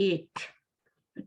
8,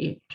8।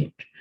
8।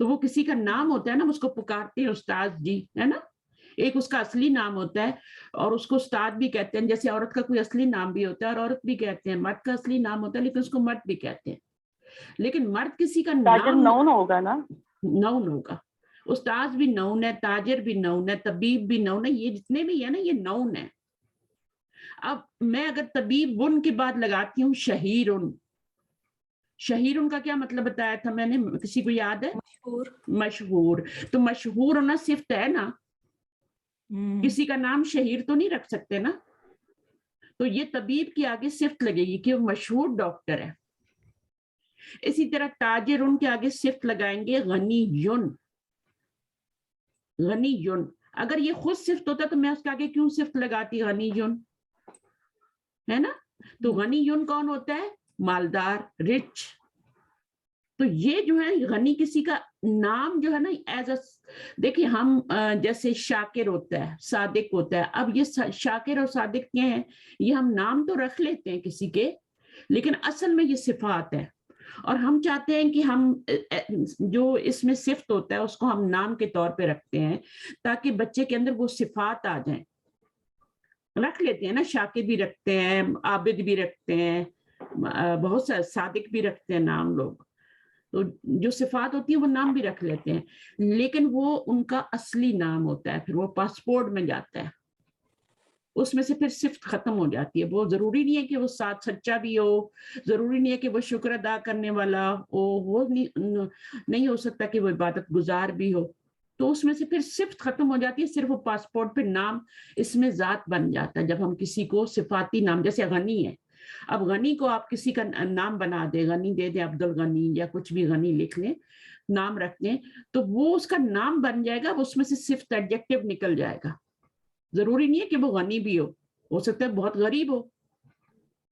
تو وہ کسی کا نام ہوتا ہے نا، اس کو پکارتے ہیں استاد جی، ہے نا. ایک اس کا اصلی نام ہوتا ہے اور اس کو استاد بھی کہتے ہیں. جیسے عورت کا کوئی اصلی نام بھی ہوتا ہے اور عورت بھی کہتے ہیں. مرد کا اصلی نام ہوتا ہے لیکن اس کو مرد بھی کہتے ہیں. لیکن مرد کسی کا نام نون ہوگا نا، نون ہوگا. استاد بھی نون ہے، تاجر بھی نون ہے، طبیب بھی نون ہے. یہ جتنے بھی ہے نا یہ نون ہے. اب میں اگر طبیب ان کے بعد لگاتی ہوں شہیرن. شہیرن کا کیا مطلب بتایا تھا میں نے، کسی کو یاد ہے؟ مشہور. مشہور. تو مشہور ہونا صفت ہے نا، کسی کا نام شہیر تو نہیں رکھ سکتے نا. تو یہ طبیب کی آگے صفت لگے گی کہ وہ مشہور ڈاکٹر ہے. اسی طرح تاجر ان کے آگے صفت لگائیں گے غنی یون. غنی یون. اگر یہ خود صفت ہوتا تو میں اس کے آگے کیوں صفت لگاتی غنی یون، ہے نا. تو غنی یون کون ہوتا ہے؟ مالدار، رچ. تو یہ جو ہے غنی کسی کا نام جو ہے نا ایز اے، دیکھیں ہم جیسے شاکر ہوتا ہے، صادق ہوتا ہے. اب یہ شاکر اور صادق کیا ہیں؟ یہ ہم نام تو رکھ لیتے ہیں کسی کے، لیکن اصل میں یہ صفات ہے. اور ہم چاہتے ہیں کہ ہم جو اس میں صفت ہوتا ہے اس کو ہم نام کے طور پہ رکھتے ہیں تاکہ بچے کے اندر وہ صفات آ جائیں. رکھ لیتے ہیں نا، شاکر بھی رکھتے ہیں، عابد بھی رکھتے ہیں، بہت سارے صادق بھی رکھتے ہیں نام لوگ. تو جو صفات ہوتی ہیں وہ نام بھی رکھ لیتے ہیں، لیکن وہ ان کا اصلی نام ہوتا ہے. پھر وہ پاسپورٹ میں جاتا ہے، اس میں سے پھر صفت ختم ہو جاتی ہے. وہ ضروری نہیں ہے کہ وہ ساتھ سچا بھی ہو، ضروری نہیں ہے کہ وہ شکر ادا کرنے والا ہو، وہ نہیں ہو سکتا کہ وہ عبادت گزار بھی ہو. تو اس میں سے پھر صفت ختم ہو جاتی ہے، صرف وہ پاسپورٹ پہ نام اس میں ذات بن جاتا ہے. جب ہم کسی کو صفاتی نام، جیسے غنی ہے، اب غنی کو آپ کسی کا نام بنا دیں، غنی دے دیں، عبد الغنی یا کچھ بھی غنی لکھ لیں، نام رکھ دیں، تو وہ اس کا نام بن جائے گا. اس میں سے صفت ایڈجیکٹو نکل جائے گا. ضروری نہیں ہے کہ وہ غنی بھی ہو سکتا ہے بہت غریب ہو،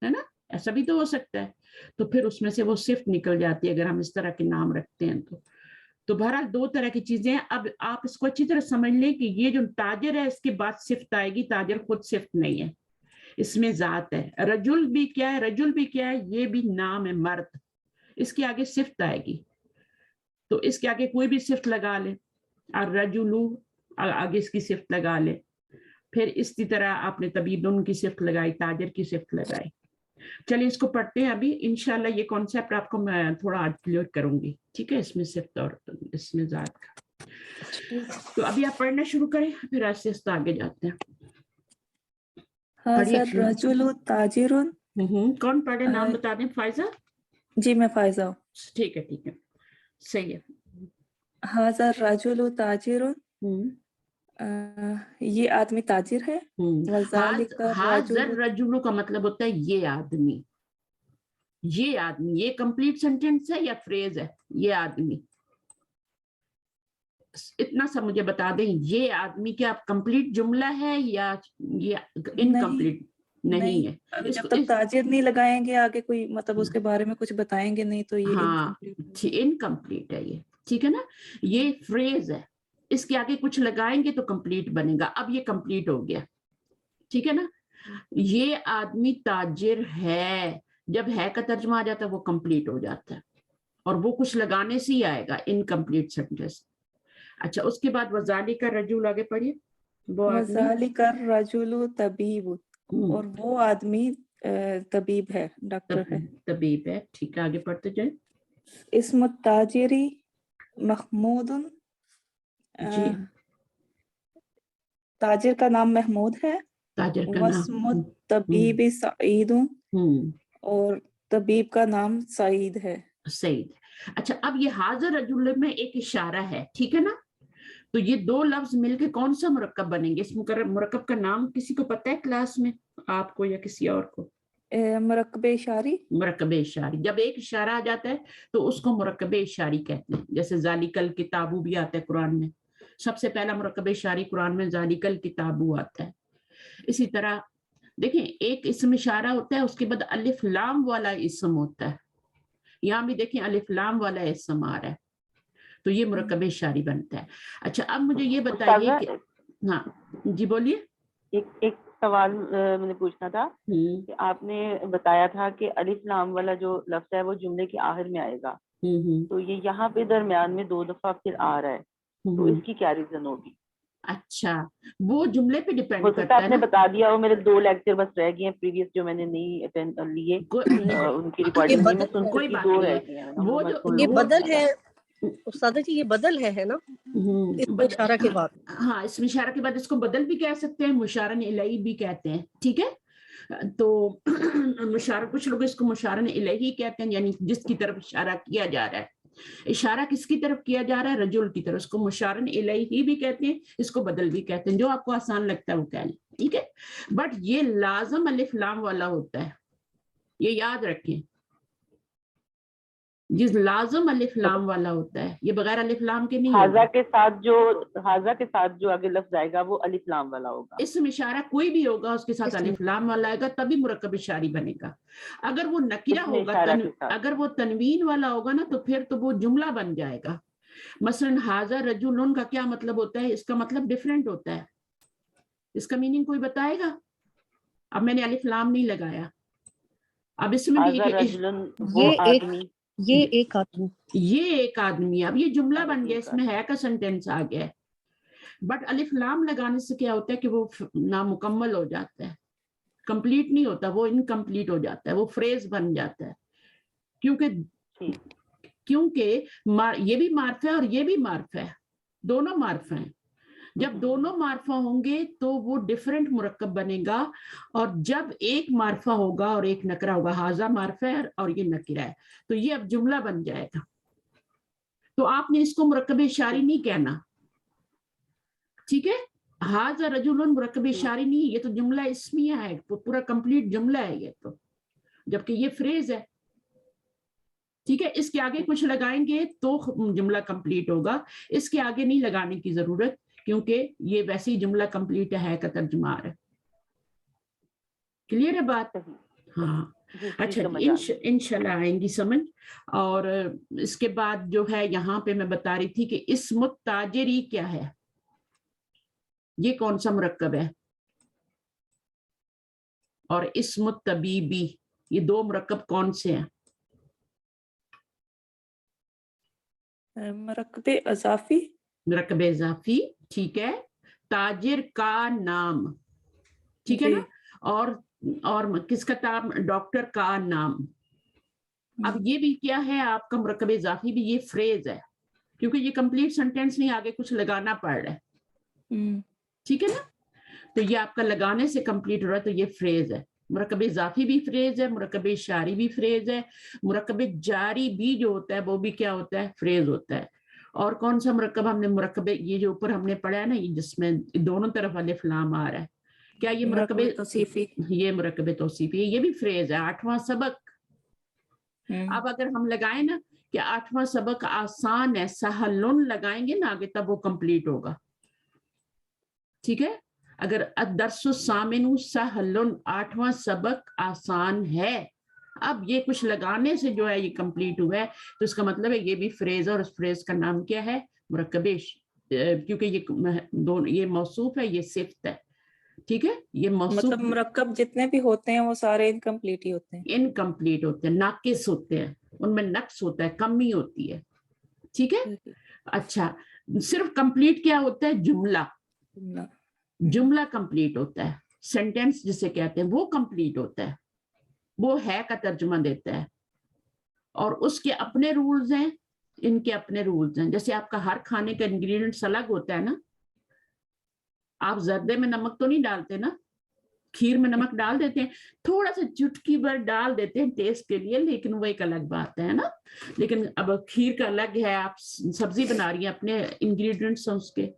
ہے نا، ایسا بھی تو ہو سکتا ہے. تو پھر اس میں سے وہ صفت نکل جاتی ہے اگر ہم اس طرح کے نام رکھتے ہیں. تو بہرحال دو طرح کی چیزیں ہیں. اب آپ اس کو اچھی طرح سمجھ لیں کہ یہ جو تاجر ہے اس کے بعد صفت آئے گی. تاجر خود صفت نہیں ہے، اس میں ذات ہے. رجل بھی کیا ہے؟ رجل بھی کیا ہے؟ یہ بھی نام ہے، مرد. اس کے آگے صفت آئے گی تو اس کے آگے کوئی بھی صفت لگا لے. الرجل آگے اس کی صفت لگا لے. پھر اسی طرح آپ نے طبیبن کی صفت لگائی، تاجر کی صفت لگائی. چلیے اس کو پڑھتے ہیں ابھی. انشاءاللہ یہ کانسیپٹ آپ کو میں تھوڑا کلیئر کروں گی، ٹھیک ہے، اس میں صفت اور اس میں ذات کا. تو ابھی آپ پڑھنا شروع کریں، پھر ایسے آہستہ آگے جاتے ہیں. هذا الرجل تاجر. کون پڑھے؟ نام بتا دیں. فائزہ؟ جی میں فائزہ ہوں. ٹھیک ہے ٹھیک ہے، صحیح ہے. هذا الرجل تاجر. یہ آدمی تاجر ہے. وذالک الرجل. رجل کا مطلب ہوتا ہے یہ آدمی. یہ آدمی، یہ کمپلیٹ سینٹینس ہے یا فریز ہے؟ یہ آدمی. اتنا سا مجھے بتا دیں، یہ آدمی کیا کمپلیٹ جملہ ہے یا یہ انکمپلیٹ؟ نہیں ہے. جب تک تاجر نہیں لگائیں گے آگے کوئی مطلب اس کے بارے میں کچھ بتائیں گے نہیں تو یہ انکمپلیٹ ہے یہ، ٹھیک ہے نا. یہ فریز ہے، اس کے آگے کچھ لگائیں گے تو کمپلیٹ بنے گا. اب یہ کمپلیٹ ہو گیا، ٹھیک ہے نا. یہ آدمی تاجر ہے، جب ہے کا ترجمہ آ جاتا ہے وہ کمپلیٹ ہو جاتا ہے اور وہ کچھ لگانے سے ہی آئے گا، انکمپلیٹ سینٹینس. اچھا اس کے بعد وذالک الرجل، آگے پڑھیے. وذالک الرجل طبیب. اور وہ آدمی طبیب ہے، ڈاکٹر ہے، طبیب ہے. ٹھیک ہے آگے پڑھتے جائیں. اسم التاجری محمود. جی تاجر کا نام محمود ہے. تاجر کا واسم نام الطبیب سعید. اور طبیب کا نام سعید ہے. سعید. اچھا اب یہ حاضر رجل میں ایک اشارہ ہے، ٹھیک ہے نا. تو یہ دو لفظ مل کے کون سا مرکب بنیں گے؟ اس مرکب کا نام کسی کو پتہ ہے کلاس میں، آپ کو یا کسی اور کو؟ مرکب اشاری. مرکب اشاری. جب ایک اشارہ آ جاتا ہے تو اس کو مرکب اشاری کہتے ہیں. جیسے ذالک الکتاب بھی آتا ہے قرآن میں، سب سے پہلا مرکب اشاری قرآن میں ذالک الکتاب آتا ہے. اسی طرح دیکھیں ایک اسم اشارہ ہوتا ہے، اس کے بعد الف لام والا اسم ہوتا ہے. یہاں بھی دیکھیں الف لام والا اسم آ رہا ہے تو یہ مرکب اشاری بنتا ہے. اچھا اب مجھے یہ بتائیے کہ ہاں جی بولیے. ایک سوال میں نے پوچھنا تھا کہ آپ نے بتایا تھا کہ الف لام والا جو لفظ ہے وہ جملے کے آخر میں آئے گا، تو یہ یہاں پہ درمیان میں 2 دفعہ پھر آ رہا ہے, تو اس کی کیا ریزن ہوگی؟ اچھا وہ جملے پہ ہو ڈیپینڈ سکتا ہے کرتا آپ ہے نے نا. بتا دیا ہو, میرے 2 لیکچر بس رہ گئے ہیں پریویس جو میں نے نہیں اٹینڈ لیے, ان کی یہ ریکارڈنگ نہیں میں بدل سن ہے, کوئی سکی, بات 2 نہیں رہ ہے. گئے ہیں, وہ میں جو سن یہ لوں گا بدل انشاءاللہ. ہے استاذہ جی, یہ بدل ہے نا اس میں اشارہ کے بعد. ہاں اس میں اشارہ کے بعد اس کو بدل بھی کہہ سکتے ہیں, مشارن الیہ بھی کہتے ہیں, ٹھیک ہے. تو مشارہ, کچھ لوگ اس کو مشارن الیہ کہتے ہیں, یعنی جس کی طرف اشارہ کیا جا رہا ہے. اشارہ کس کی طرف کیا جا رہا ہے؟ رجل کی طرف. اس کو مشارن الیہ بھی کہتے ہیں, اس کو بدل بھی کہتے ہیں, جو آپ کو آسان لگتا ہے وہ کہہ لیں, ٹھیک ہے. بٹ یہ لازم الف لام والا ہوتا ہے, یہ یاد رکھیں, جس لازم الف لام والا ہوتا ہے, یہ بغیر الف لام کے نہیں ہوگا. حاضہ کے ساتھ جو آگے لفظ آئے گا وہ الف لام والا ہوگا. اسم اشارہ کوئی بھی ہوگا اس کے ساتھ اسم الف لام والا آئے گا, تبھی مرکب اشاری بنے گا. اگر وہ نکرہ اسم ہوگا, اشارہ کے ساتھ. اگر وہ تنوین والا ہوگا نا, تو پھر تو وہ جملہ بن جائے گا. مثلا حاضہ رجل کا کیا مطلب ہوتا ہے؟ اس کا مطلب ڈیفرنٹ ہوتا ہے. اس کا میننگ کوئی بتائے گا؟ اب میں نے الف لام نہیں لگایا. اب اس میں بھی حاضہ رجل وہ یہ ایک آدمی, یہ ایک آدمی, یہ ایک آدمی, اب یہ جملہ بن گیا, ایک اس میں ہے کا سینٹینس آ گیا ہے. بٹ الف لام لگانے سے کیا ہوتا ہے کہ وہ نامکمل ہو جاتا ہے, کمپلیٹ نہیں ہوتا, وہ انکمپلیٹ ہو جاتا ہے, وہ فریز بن جاتا ہے. کیونکہ یہ بھی معرف ہے اور یہ بھی معرف ہے, دونوں معرف ہیں. جب دونوں معرفہ ہوں گے تو وہ ڈیفرنٹ مرکب بنے گا, اور جب ایک معرفہ ہوگا اور ایک نکرہ ہوگا, حاضہ معرفہ ہے اور یہ نکرہ ہے, تو یہ اب جملہ بن جائے گا. تو آپ نے اس کو مرکب اشاری نہیں کہنا, ٹھیک ہے. حاضہ رجل مرکب اشاری نہیں, یہ تو جملہ اسمیہ ہے, پورا کمپلیٹ جملہ ہے یہ تو, جبکہ یہ فریز ہے, ٹھیک ہے. اس کے آگے کچھ لگائیں گے تو جملہ کمپلیٹ ہوگا, اس کے آگے نہیں لگانے کی ضرورت, کیونکہ یہ ویسے ہی جملہ کمپلیٹ ہے کا ترجمہ ہے. کلیئر ہے بات؟ ہاں اچھا جی, انشاءاللہ آئیں گی سمجھ. اور اس کے بعد جو ہے یہاں پہ میں بتا رہی تھی کہ اسم التاجری کیا ہے, یہ کون سا مرکب ہے, اور اسم الطبیبی, یہ 2 مرکب کون سے ہیں؟ مرکب اضافی. مرکب اضافی, ٹھیک ہے. تاجر کا نام, ٹھیک ہے نا. اور کس کا نام؟ ڈاکٹر کا نام. اب یہ بھی کیا ہے آپ کا مرکب اضافی بھی, یہ فریز ہے, کیونکہ یہ کمپلیٹ سینٹینس نہیں, آگے کچھ لگانا پڑ رہا ہے, ٹھیک ہے نا. تو یہ آپ کا لگانے سے کمپلیٹ ہو رہا ہے, تو یہ فریز ہے. مرکب اضافی بھی فریز ہے, مرکب اشاری بھی فریز ہے, مرکب جاری بھی جو ہوتا ہے وہ بھی کیا ہوتا ہے؟ فریز ہوتا ہے. اور کون سا مرکب ہم نے مرکب, یہ جو اوپر ہم نے پڑھا ہے نا, جس میں دونوں طرف الف لام آ رہا ہے, کیا یہ مرکب توصیفی. یہ مرکب توصیفی ہے, یہ بھی فریز ہے. 8واں سبق. اب اگر ہم لگائیں نا کہ 8واں سبق آسان ہے, سہلن لگائیں گے نا آگے, تب وہ کمپلیٹ ہوگا, ٹھیک ہے. اگر الدرس الثامن سہلن, 8واں سبق آسان ہے, اب یہ کچھ لگانے سے جو ہے یہ کمپلیٹ ہوا ہے, تو اس کا مطلب ہے یہ بھی فریز ہے, اور اس فریز کا نام کیا ہے؟ مرکب, کیونکہ یہ موصوف ہے, یہ صفت ہے, ٹھیک ہے. یہ موصوف مطلب مرکب جتنے بھی ہوتے ہیں وہ سارے انکمپلیٹ ہی ہوتے ہیں, انکمپلیٹ ہوتے ہیں, ناقص ہوتے ہیں, ان میں نقص ہوتا ہے, کمی ہوتی ہے, ٹھیک ہے. اچھا, صرف کمپلیٹ کیا ہوتا ہے؟ جملہ. جملہ کمپلیٹ ہوتا ہے, سینٹینس جسے کہتے ہیں وہ کمپلیٹ ہوتا ہے, وہ ہے کا ترجمہ دیتا ہے, اور اس کے اپنے رولز ہیں, ان کے اپنے رولز ہیں. جیسے آپ کا ہر کھانے کا انگریڈینٹس الگ ہوتا ہے نا, آپ زردے میں نمک تو نہیں ڈالتے نا, کھیر میں نمک ڈال دیتے ہیں, تھوڑا سا چٹکی بھر ڈال دیتے ہیں ٹیسٹ کے لیے, لیکن وہ ایک الگ بات ہے نا. لیکن اب کھیر کا الگ ہے, آپ سبزی بنا رہی ہیں اپنے انگریڈینٹس ہیں اس کے,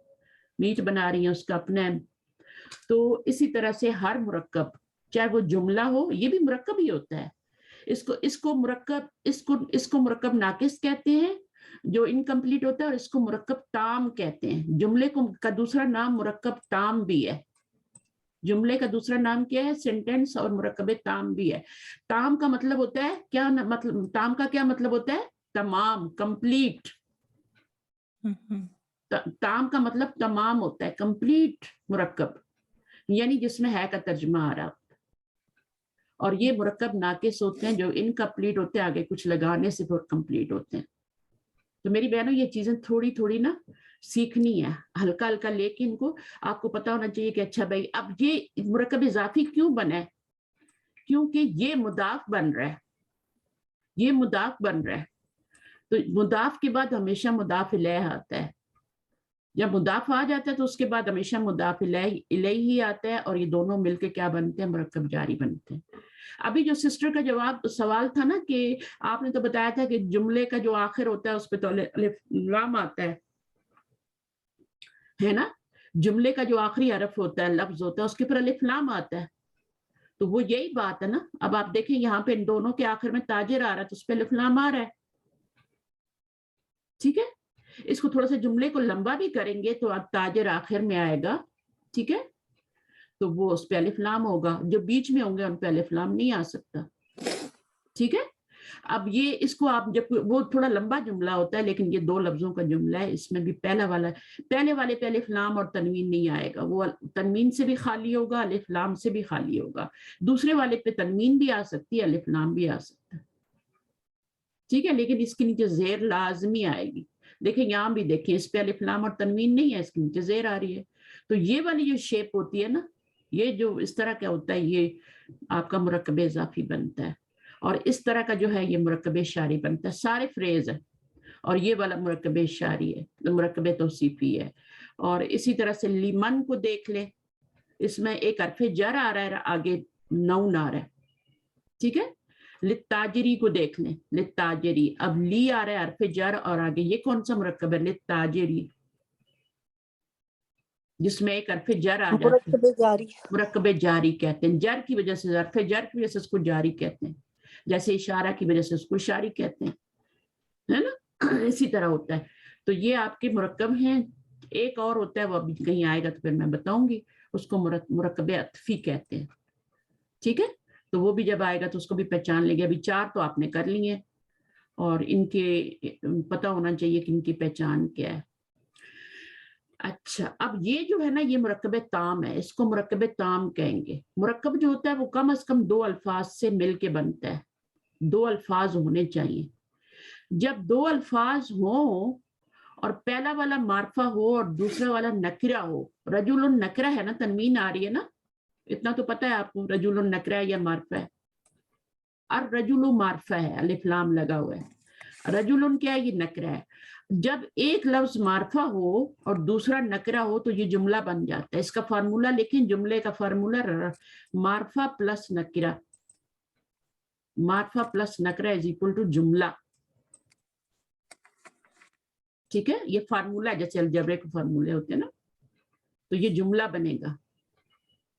میٹ بنا رہی ہیں اس کا اپنے. تو اسی طرح سے ہر مرکب, چاہے وہ جملہ ہو, یہ بھی مرکب ہی ہوتا ہے. اس کو مرکب ناقص کہتے ہیں جو انکمپلیٹ ہوتا ہے, اور اس کو مرکب تام کہتے ہیں. جملے کا دوسرا نام مرکب تام بھی ہے. جملے کا دوسرا نام کیا ہے؟ سینٹینس, اور مرکب تام بھی ہے. تام کا مطلب ہوتا ہے کیا, مطلب تام کا کیا مطلب ہوتا ہے؟ تمام, کمپلیٹ. تام کا مطلب تمام ہوتا ہے, کمپلیٹ مرکب, یعنی جس میں ہے کا ترجمہ آ رہا. اور یہ مرکب ناقص ہوتے ہیں جو انکمپلیٹ ہوتے ہیں, آگے کچھ لگانے سے پھر کمپلیٹ ہوتے ہیں. تو میری بہنوں یہ چیزیں تھوڑی تھوڑی نا سیکھنی ہے, ہلکا ہلکا لے کے ان کو آپ کو پتا ہونا چاہیے کہ اچھا بھائی اب یہ مرکب اضافی کیوں بنا ہے, کیونکہ یہ مضاف بن رہا ہے, یہ مضاف بن رہا ہے. تو مضاف کے بعد ہمیشہ مضاف الیہ آتا ہے. جب مضاف آ جاتا ہے تو اس کے بعد ہمیشہ مضاف الیہ ہی آتا ہے, اور یہ دونوں مل کے کیا بنتے ہیں, مرکب جاری بنتے ہیں. ابھی جو سسٹر کا جواب سوال تھا نا کہ آپ نے تو بتایا تھا کہ جملے کا جو آخر ہوتا ہے اس پہ تو الف لام آتا ہے نا, جملے کا جو آخری حرف ہوتا ہے, لفظ ہوتا ہے, اس کے پر الف لام آتا ہے. تو وہ یہی بات ہے نا. اب آپ دیکھیں یہاں پہ ان دونوں کے آخر میں تاجر آ رہا ہے تو اس پہ الف لام آ رہا ہے. ٹھیک ہے, اس کو تھوڑا سا جملے کو لمبا بھی کریں گے تو اب تاجر آخر میں آئے گا. ٹھیک ہے, تو وہ اس پہ الف لام ہوگا, جو بیچ میں ہوں گے ان پہ الف لام نہیں آ سکتا. ٹھیک ہے, اب یہ اس کو آپ جب وہ تھوڑا لمبا جملہ ہوتا ہے لیکن یہ 2 لفظوں کا جملہ ہے, اس میں بھی پہلے والے پہ الف لام اور تنوین نہیں آئے گا, وہ تنوین سے بھی خالی ہوگا, الف لام سے بھی خالی ہوگا. دوسرے والے پہ تنوین بھی آ سکتی ہے, الف لام بھی آ سکتا ہے. ٹھیک ہے, لیکن اس کے نیچے زیر لازمی آئے گی. دیکھیں یہاں بھی دیکھیں اس پہ الف لام اور تنوین نہیں ہے, اس کے نیچے زیر آ رہی ہے. تو یہ والی جو شیپ ہوتی ہے نا, یہ جو اس طرح کا ہوتا ہے, یہ آپ کا مرکب اضافی بنتا ہے. اور اس طرح کا جو ہے یہ مرکب اشاری بنتا ہے. سارے فریز ہیں, اور یہ والا مرکب اشاری ہے, مرکب توصیفی ہے. اور اسی طرح سے لیمن کو دیکھ لیں, اس میں ایک حرف جر آ رہا ہے, آگے نون آ رہا ہے. ٹھیک ہے, للتاجری کو دیکھ لیں, للتاجری, اب لی آ رہا ہے حرف جر, اور آگے یہ کون سا مرکب ہے, للتاجری, جس میں ایک حرف جر آ جاتا ہے, مرکب جاری. مرکب جاری کہتے ہیں. جر کی وجہ سے, حرف جر کی وجہ سے اس کو جاری کہتے ہیں, جیسے اشارہ کی وجہ سے اس کو اشاری کہتے ہیں, ہے نا, اسی طرح ہوتا ہے. تو یہ آپ کے مرکب ہیں. ایک اور ہوتا ہے, وہ ابھی کہیں آئے گا تو پھر میں بتاؤں گی, اس کو مرکب عطفی کہتے ہیں. ٹھیک ہے, تو وہ بھی جب آئے گا تو اس کو بھی پہچان لیں گے. ابھی 4 تو آپ نے کر لی ہیں, اور ان کے پتا ہونا چاہیے کہ ان کی پہچان کیا ہے. اچھا, اب یہ جو ہے نا یہ مرکب تام ہے, اس کو مرکب تام کہیں گے. مرکب جو ہوتا ہے وہ کم از کم 2 الفاظ سے مل کے بنتا ہے, 2 الفاظ ہونے چاہیے. جب 2 الفاظ ہوں اور پہلا والا معرفہ ہو اور دوسرا والا نکرہ ہو, رجل نکرہ ہے نا, تنوین آ رہی ہے نا, اتنا تو پتہ ہے آپ کو, رجل نکرہ یا معرفہ ہے. الرجل معرفہ ہے, الف لام لگا ہوا ہے. رجل کیا ہے, یہ نکرہ ہے. جب ایک لفظ معرفہ ہو اور دوسرا نکرہ ہو تو یہ جملہ بن جاتا ہے. اس کا فارمولہ لیکن جملے کا فارمولہ معرفہ پلس نکرہ, معرفہ پلس نکرہ از اکول ٹو جملہ. ٹھیک ہے, یہ فارمولہ جیسے الجبرے کے فارمولے ہوتے ہیں نا, تو یہ جملہ بنے گا.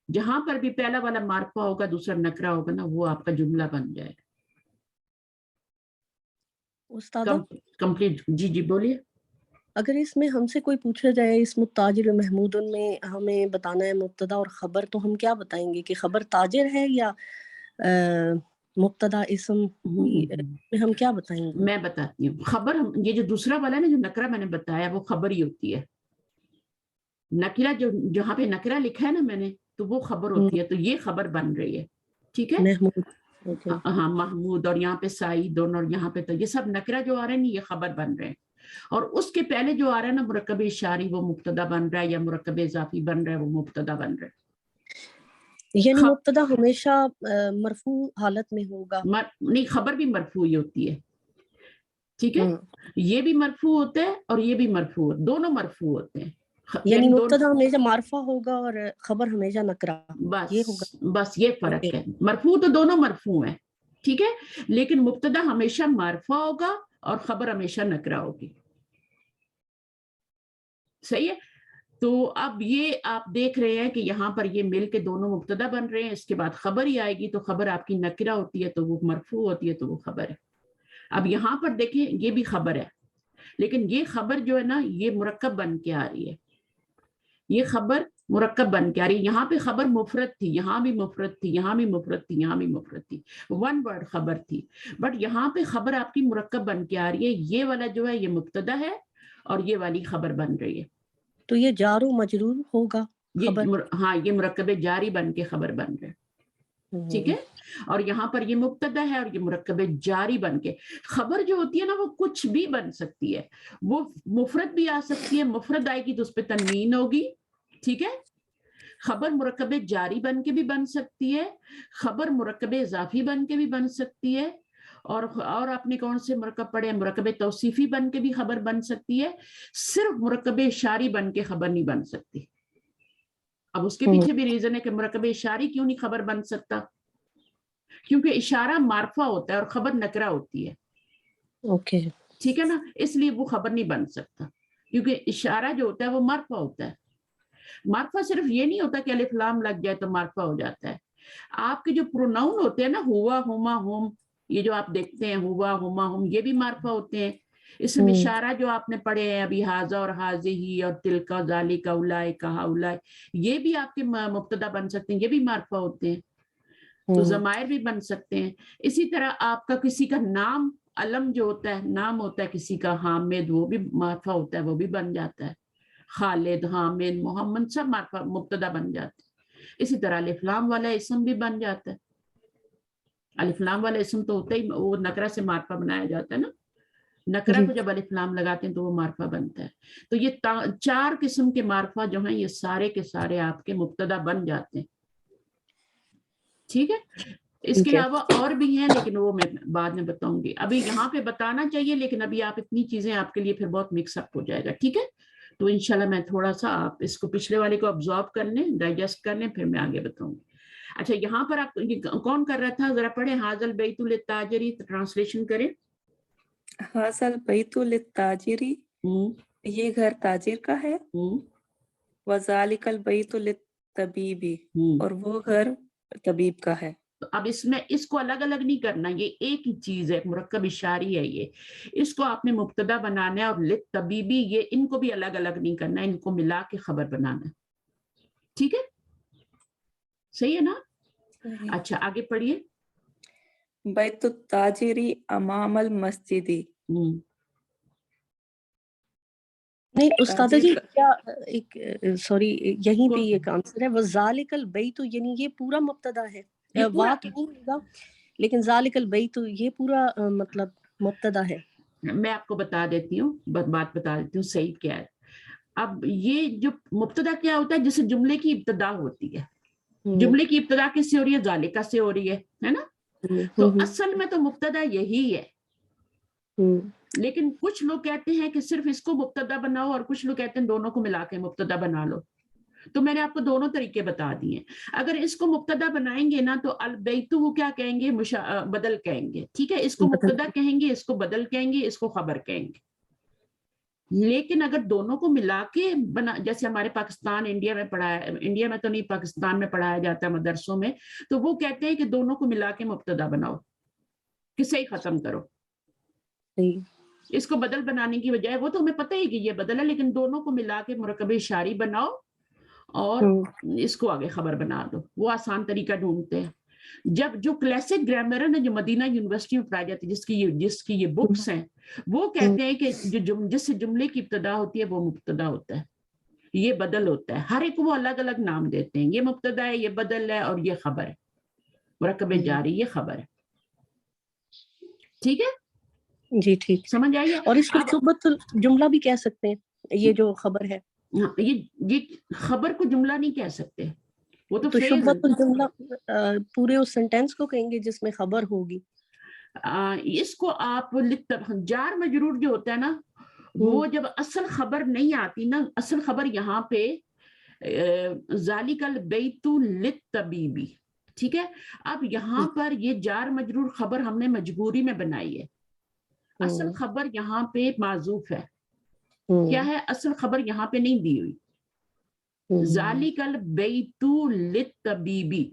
جہاں پر بھی پہلا والا معرفہ ہوگا دوسرا نکرہ ہوگا نا, وہ آپ کا جملہ بن جائے گا. استاذہ کمپلیٹ, جی بولیے. اگر اس میں ہم سے کوئی پوچھا جائے اسم التاجر محمود میں ہمیں بتانا ہے مبتدا اور خبر, تو ہم کیا بتائیں گے کہ خبر تاجر ہے یا مبتدا اسم, ہم کیا بتائیں گے؟ میں بتاتی ہوں. خبر, یہ جو دوسرا والا ہے نا جو نکرہ میں نے بتایا وہ خبر ہی ہوتی ہے. نکرہ جو جہاں پہ نکرہ لکھا ہے نا میں نے, تو وہ خبر ہوتی ہے. تو یہ خبر بن رہی ہے. ٹھیک ہے, محمود, ہاں محمود, اور یہاں پہ سعید دونوں, اور یہاں پہ تو یہ سب نکرہ جو آ رہے ہیں یہ خبر بن رہے ہیں. اور اس کے پہلے جو آ رہا ہے نا مرکب اشاری, وہ مبتدا بن رہا ہے, یا مرکب اضافی بن رہا ہے, وہ مبتدا بن رہا ہے. یعنی مبتدا ہمیشہ مرفوع حالت میں ہوگا؟ نہیں, خبر بھی مرفوع ہی ہوتی ہے. ٹھیک ہے, یہ بھی مرفوع ہوتا ہے اور یہ بھی مرفوع, دونوں مرفوع ہوتے ہیں. یعنی مبتدا ہمیشہ معرفہ ہوگا اور خبر ہمیشہ نکرہ, یہ ہوگا. بس یہ فرق ہے. مرفوع تو دونوں مرفوع ہیں, ٹھیک ہے, لیکن مبتدا ہمیشہ معرفہ ہوگا اور خبر ہمیشہ نکرہ ہوگی. صحیح ہے. تو اب یہ آپ دیکھ رہے ہیں کہ یہاں پر یہ مل کے دونوں مبتدا بن رہے ہیں. اس کے بعد خبر ہی آئے گی, تو خبر آپ کی نکرہ ہوتی ہے تو وہ مرفوع ہوتی ہے, تو وہ خبر ہے. اب یہاں پر دیکھیں یہ بھی خبر ہے, لیکن یہ خبر جو ہے نا یہ مرکب بن کے آ رہی ہے. یہ خبر مرکب بن کے آ رہی ہے. یہاں پہ خبر مفرد تھی, یہاں بھی مفرد تھی, یہاں بھی مفرد تھی, یہاں بھی مفرد تھی, 1 ورڈ خبر تھی. بٹ یہاں پہ خبر آپ کی مرکب بن کے آ رہی ہے. یہ والا جو ہے یہ مبتدا ہے اور یہ والی خبر بن رہی ہے. تو یہ جار و مجرور ہوگا خبر؟ ہاں, یہ مرکب جاری بن کے خبر بن رہے. ٹھیک ہے. اور یہاں پر یہ مبتدا ہے اور یہ مرکب جاری بن کے. خبر جو ہوتی ہے نا وہ کچھ بھی بن سکتی ہے, وہ مفرد بھی آ سکتی ہے, مفرد آئے گی تو اس پہ تنوین ہوگی. ٹھیک ہے. خبر مرکب جاری بن کے بھی بن سکتی ہے, خبر مرکب اضافی بن کے بھی بن سکتی ہے, اور آپ نے کون سے مرکب پڑھے ہیں, مرکب توصیفی بن کے بھی خبر بن سکتی ہے, صرف مرکب اشاری بن کے خبر نہیں بن سکتی. اب اس کے پیچھے بھی ریزن ہے کہ مرکب اشاری کیوں نہیں خبر بن سکتا, کیونکہ اشارہ معرفہ ہوتا ہے اور خبر نکرہ ہوتی ہے. اوکے, ٹھیک ہے نا, اس لیے وہ خبر نہیں بن سکتا, کیونکہ اشارہ جو ہوتا ہے وہ معرفہ ہوتا ہے. معرفہ صرف یہ نہیں ہوتا کہ الف لام لگ جائے تو معرفہ ہو جاتا ہے. آپ کے جو پروناؤن ہوتے ہیں نا, ہوا, ہما, ہم, یہ جو آپ دیکھتے ہیں ہوا, ہما, ہم, یہ بھی معرفہ ہوتے ہیں. اسم اشارہ جو آپ نے پڑھے ہیں ابھی, ہاذا اور ہاذہ اور تلک, ذالک, اولئک, ہؤلاء, یہ بھی آپ کے مبتدا بن سکتے ہیں, یہ بھی معرفہ ہوتے ہیں. تو ضمائر بھی بن سکتے ہیں. اسی طرح آپ کا کسی کا نام, علم جو ہوتا ہے, نام ہوتا ہے کسی کا, حامد, وہ بھی معرفہ ہوتا ہے, وہ بھی بن جاتا ہے. خالد, حامد, محمد, سب معرفہ مبتدا بن جاتے ہیں. اسی طرح الف لام والا اسم بھی بن جاتا ہے. الف لام والا اسم تو ہوتا ہی, وہ نکرہ سے معرفہ بنایا جاتا ہے نا, نکرہ کو جب الف لام لگاتے ہیں تو وہ معرفہ بنتا ہے. تو یہ 4 قسم کے معرفہ جو ہیں یہ سارے کے سارے آپ کے مبتدا بن جاتے ہیں. ٹھیک ہے. اس کے علاوہ اور بھی ہیں لیکن وہ میں بعد میں بتاؤں گی. ابھی یہاں پہ بتانا چاہیے لیکن ابھی آپ اتنی چیزیں آپ کے لیے پھر بہت مکس اپ ہو جائے گا. ٹھیک ہے. تو انشاءاللہ میں تھوڑا سا آپ اس کو پچھلے والے کو ابزارب کر لیں, ڈائجسٹ کر لیں, پھر میں آگے بتاؤں گی. اچھا, یہاں پر آپ کون کر رہا تھا, ذرا پڑھیں. ھذا البیت للتاجر, ٹرانسلیشن کریں. ھذا البیت للتاجر, یہ گھر تاجر کا ہے. وذالک البیت للطبیب, اور وہ گھر طبیب کا ہے. اب اس میں اس کو الگ الگ نہیں کرنا, یہ ایک ہی چیز ہے, مرکب اشاری ہے یہ. اس کو آپ نے مبتدا بنانا ہے, اور للطبیبی یہ ان کو بھی الگ الگ نہیں کرنا ہے, ان کو ملا کے خبر بنانا ہے. ٹھیک ہے, صحیح ہے نا. اچھا آگے پڑھیے. بیت التاجر امام المسجد. نہیں استاد جی, کیا ایک سوری, یہیں پہ یہ آنسر ہے. وذالک البیت, یعنی یہ پورا مبتدا ہے, وا تو نہیں ہوگا لیکن ذالک البیت یہ پورا مطلب مبتدا ہے. میں آپ کو بتا دیتی ہوں, بات بتا دیتی ہوں صحیح کیا ہے. اب یہ جو مبتدا کیا ہوتا ہے, جسے جملے کی ابتدا ہوتی ہے. جملے کی ابتدا کس سے ہو رہی ہے, ذالکہ سے ہو رہی ہے نا. تو اصل میں تو مبتدا یہی ہے, لیکن کچھ لوگ کہتے ہیں کہ صرف اس کو مبتدا بناؤ, اور کچھ لوگ کہتے ہیں دونوں کو ملا کے مبتدا بنا لو. تو میں نے آپ کو دونوں طریقے بتا دیے. اگر اس کو مبتدا بنائیں گے نا تو البیت وہ کیا کہیں گے, بدل کہیں گے. ٹھیک ہے, اس کو مبتدا کہیں گے, اس کو بدل کہیں گے, اس کو خبر کہیں گے. لیکن اگر دونوں کو ملا کے بنا, جیسے ہمارے پاکستان انڈیا میں پڑھایا, انڈیا میں تو نہیں پاکستان میں پڑھایا جاتا ہے مدرسوں میں, تو وہ کہتے ہیں کہ دونوں کو ملا کے مبتدا بناؤ, کسے ہی ختم کرو. اس کو بدل بنانے کی بجائے, وہ تو ہمیں پتہ ہی کہ یہ بدل ہے, لیکن دونوں کو ملا کے مرکب اشاری بناؤ اور اس کو آگے خبر بنا دو. وہ آسان طریقہ ڈھونڈتے ہیں. جب جو کلاسک گرامر ہے نا, جو مدینہ یونیورسٹی میں پڑھائی جاتی ہے, جس کی یہ بکس ہیں, وہ کہتے ہیں کہ جس سے جملے کی ابتدا ہوتی ہے وہ مبتدا ہوتا ہے, یہ بدل ہوتا ہے. ہر ایک وہ الگ الگ نام دیتے ہیں, یہ مبتدا ہے, یہ بدل ہے, اور یہ خبر ہے, مرکب جاری, یہ خبر ہے. ٹھیک ہے جی, ٹھیک سمجھ آئیے. اور اس کو صحبت جملہ بھی کہہ سکتے ہیں, یہ جو خبر ہے. یہ خبر کو جملہ نہیں کہہ سکتے, وہ تو شبت الجملہ پورے اس سینٹینس کو کہیں گے جس میں خبر ہوگی. اس کو آپ جار مجرور جو ہوتا ہے نا, وہ جب اصل خبر نہیں آتی نا, اصل خبر یہاں پہ ذالک البیت للطبیبی. ٹھیک ہے. اب یہاں پر یہ جار مجرور خبر ہم نے مجبوری میں بنائی ہے. اصل خبر یہاں پہ معذوف ہے. کیا ہے اصل خبر یہاں پہ نہیں دی ہوئی, ذالک البیت للطبیبی.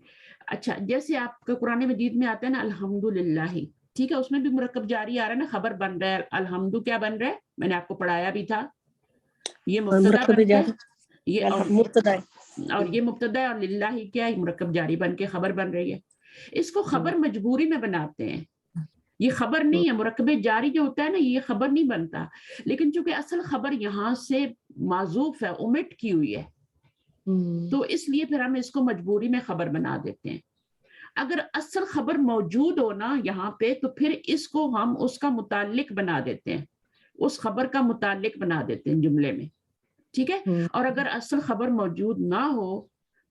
اچھا, جیسے آپ کا قرآن مجید میں آتا ہے نا الحمدللہ, ٹھیک ہے, اس میں بھی مرکب جاری آ رہا ہے نا, خبر بن رہا ہے. الحمد کیا بن رہا ہے, میں نے آپ کو پڑھایا بھی تھا, یہ مبتدا بن رہا ہے, یہ مبتدا ہے, اور یہ مبتدا ہے, اور للہ کیا ہے, مرکب جاری بن کے خبر بن رہی ہے. اس کو خبر مجبوری میں بناتے ہیں, یہ خبر نہیں ہے. مرکب جاری جو ہوتا ہے نا, یہ خبر نہیں بنتا, لیکن چونکہ اصل خبر یہاں سے معذوف ہے, اومٹ کی ہوئی ہے, تو اس لیے پھر ہم اس کو مجبوری میں خبر بنا دیتے ہیں. اگر اصل خبر موجود ہو نا یہاں پہ تو پھر اس کو ہم اس کا متعلق بنا دیتے ہیں, اس خبر کا متعلق بنا دیتے ہیں جملے میں, ٹھیک ہے. اور اگر اصل خبر موجود نہ ہو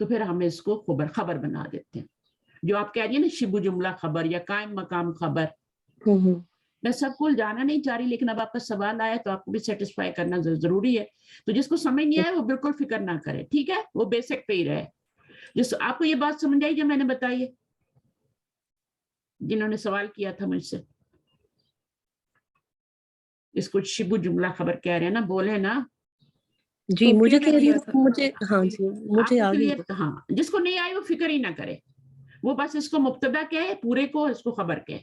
تو پھر ہم اس کو خبر بنا دیتے ہیں. جو آپ کہہ رہی ہیں نا شبہ جملہ خبر یا قائم مقام خبر, میں سب کو جانا نہیں چاہ رہی, لیکن اب آپ کا سوال آیا تو آپ کو بھی سیٹسفائی کرنا ضروری ہے. تو جس کو سمجھ نہیں آئے وہ بالکل فکر نہ کرے, ٹھیک ہے, وہ بیسک پہ ہی رہے. جس آپ کو یہ بات سمجھ آئی جو میں نے بتائی ہے, جنہوں نے سوال کیا تھا مجھ سے, اس کو شبہ جملہ خبر کہہ رہے ہیں نا, بولے نا جی مجھے کہہ رہی ہوں, مجھے ہاں جی مجھے آ گئی. ہاں, جس کو نہیں آئی وہ فکر ہی نہ کرے, وہ بس اس کو مبتدا کہے پورے کو, اس کو خبر کہے.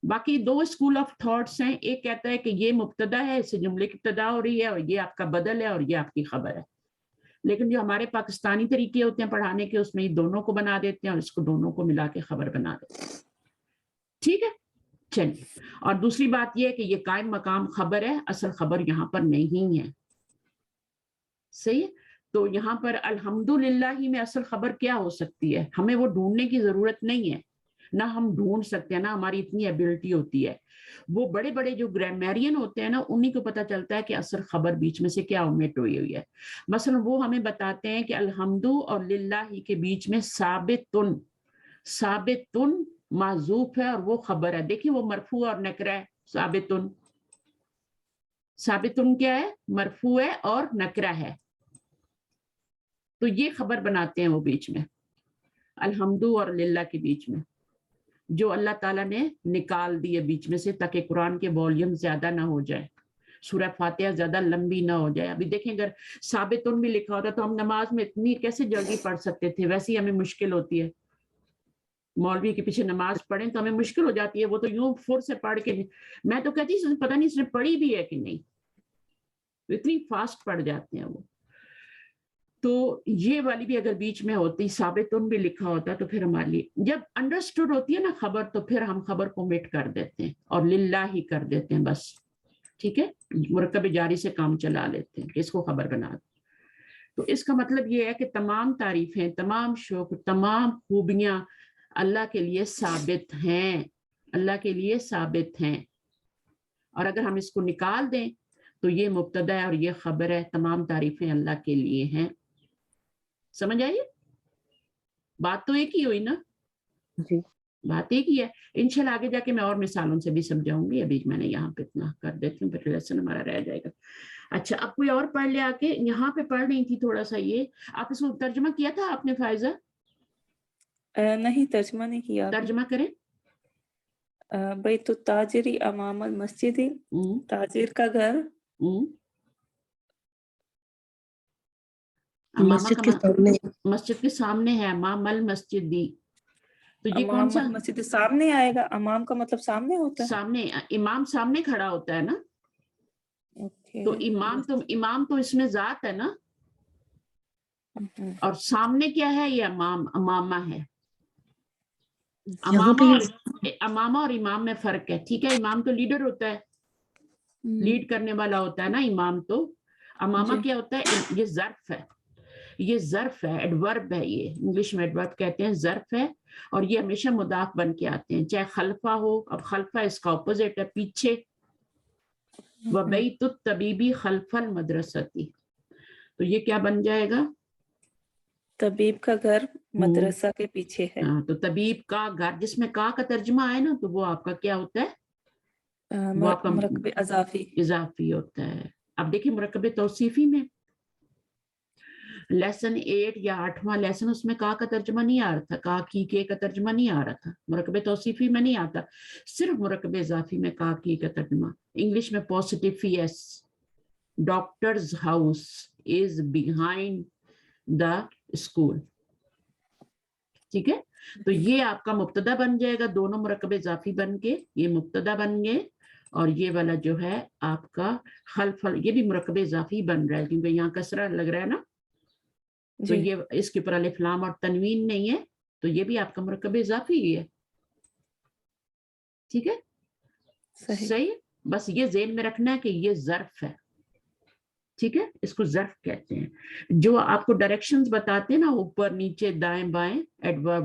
باقی دو اسکول آف تھاٹس ہیں, ایک کہتا ہے کہ یہ مبتدا ہے, اس سے جملے کی ابتدا ہو رہی ہے, اور یہ آپ کا بدل ہے, اور یہ آپ کی خبر ہے. لیکن جو ہمارے پاکستانی طریقے ہوتے ہیں پڑھانے کے, اس میں یہ دونوں کو بنا دیتے ہیں اور اس کو دونوں کو ملا کے خبر بنا دیتے ہیں, ٹھیک ہے. چلیے, اور دوسری بات یہ ہے کہ یہ قائم مقام خبر ہے, اصل خبر یہاں پر نہیں ہے, صحیح ہے. تو یہاں پر الحمدللہ ہی میں اصل خبر کیا ہو سکتی ہے, ہمیں وہ ڈھونڈنے کی ضرورت نہیں ہے, نہ ہم ڈھونڈ سکتے ہیں, نہ ہماری اتنی ایبلٹی ہوتی ہے. وہ بڑے بڑے جو گرامیرین ہوتے ہیں نا, انہی کو پتہ چلتا ہے کہ اصل خبر بیچ میں سے کیا اومٹ ہوئی ہے. مثلا وہ ہمیں بتاتے ہیں کہ الحمد اور للہ کے بیچ میں ثابتن معذوف ہے اور وہ خبر ہے. دیکھیں وہ مرفوع اور نکرہ ہے. ثابتن کیا ہے, مرفوع ہے اور نکرہ ہے, تو یہ خبر بناتے ہیں وہ بیچ میں, الحمد اور للہ کے بیچ میں, جو اللہ تعالیٰ نے نکال دیے بیچ میں سے تاکہ قرآن کے والیوم زیادہ نہ ہو جائے, سورہ فاتحہ زیادہ لمبی نہ ہو جائے. ابھی دیکھیں اگر ثابتن بھی لکھا ہوتا تو ہم نماز میں اتنی کیسے جلدی پڑھ سکتے تھے, ویسے ہی ہمیں مشکل ہوتی ہے. مولوی کے پیچھے نماز پڑھیں تو ہمیں مشکل ہو جاتی ہے, وہ تو یوں فر سے پڑھ کے, میں تو کہتی ہوں پتہ نہیں اس نے پڑھی بھی ہے کہ نہیں, اتنی فاسٹ پڑھ جاتے ہیں وہ. تو یہ والی بھی اگر بیچ میں ہوتی, ثابتن بھی لکھا ہوتا, تو پھر ہمارے لیے جب انڈرسٹوڈ ہوتی ہے نا خبر, تو پھر ہم خبر کو مٹ کر دیتے ہیں اور للہ ہی کر دیتے ہیں بس, ٹھیک ہے. مرکب جاری سے کام چلا لیتے ہیں کہ اس کو خبر بنا دیں. تو اس کا مطلب یہ ہے کہ تمام تعریفیں, تمام شکر, تمام خوبیاں اللہ کے لیے ثابت ہیں, اللہ کے لیے ثابت ہیں. اور اگر ہم اس کو نکال دیں تو یہ مبتدا ہے اور یہ خبر ہے, تمام تعریفیں اللہ کے لیے ہیں. سمجھ آئیے, بات تو ایک ہی ہوئی نا, جی بات ایک ہی ہے. انشاءاللہ آگے جا کے میں اور مثالوں سے بھی سمجھاؤں گی, ابھی میں نے یہاں پہ اتنا کر دیتی ہوں, پھر لیسن ہمارا رہ جائے گا. اچھا, اب کوئی اور پڑھ لے آ کے, یہاں پہ پڑھ رہی تھی تھوڑا سا, یہ آپ اس کو ترجمہ کیا تھا آپ نے فائزہ؟ نہیں ترجمہ نہیں کیا. ترجمہ کریں. بیت التاجری امام المسجد, تاجر کا گھر مسجد کے سامنے, مسجد کے سامنے ہے, امام المسجد دی. تو یہ کون سا مسجد سامنے آئے گا, امام کا مطلب سامنے ہوتا ہے, سامنے, امام سامنے کھڑا ہوتا ہے نا. تو امام تو اس میں ذات ہے نا, اور سامنے کیا ہے, یہ امامہ ہے. امامہ اور امام میں فرق ہے, ٹھیک ہے. امام تو لیڈر ہوتا ہے, لیڈ کرنے والا ہوتا ہے نا امام. تو امامہ کیا ہوتا ہے, یہ ظرف ہے, یہ ظرف ہے, ایڈورب ہے, یہ انگلش میں ایڈورب کہتے ہیں, ظرف ہے. اور یہ ہمیشہ مضاف بن کے آتے ہیں, چاہے خلفہ ہو. اب خلفہ اس کا اپوزٹ ہے, پیچھے. وَبَيْتُ الطَّبِيبِ خَلْفَ الْمَدْرَسَةِ, تو یہ کیا بن جائے گا, طبیب کا گھر مدرسہ کے پیچھے ہے. تو طبیب کا گھر, جس میں کا ترجمہ آئے نا, تو وہ آپ کا کیا ہوتا ہے, وہ آپ کا مرکب اضافی ہوتا ہے. اب دیکھیں مرکب توصیفی میں لیسن 8 یا 8واں لیسن, اس میں کا ترجمہ نہیں آ رہا تھا, کا کی کے کا ترجمہ نہیں آ رہا تھا. مرکب توصیفی میں نہیں آتا, صرف مرکب اضافی میں کا کی کا ترجمہ. انگلش میں positive yes, doctors house is behind the school, ٹھیک ہے. تو یہ آپ کا مبتدا بن جائے گا, دونوں مرکب اضافی بن کے یہ مبتدا بن گئے. اور یہ والا جو ہے آپ کا خلف, یہ بھی مرکب اضافی بن رہا ہے کیونکہ یہاں کسرہ لگ رہا ہے نا, تو یہ اس کے اوپر الف لام اور تنوین نہیں ہے, تو یہ بھی آپ کا مرکب اضافی ہی ہے, ٹھیک ہے. صحیح, بس یہ ذہن میں رکھنا ہے کہ یہ ظرف ہے, ٹھیک ہے. اس کو ظرف کہتے ہیں. جو آپ کو ڈائریکشنز بتاتے ہیں نا, اوپر نیچے دائیں بائیں, adverb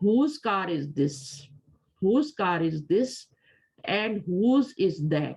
whose car is this, whose car is this and whose is that।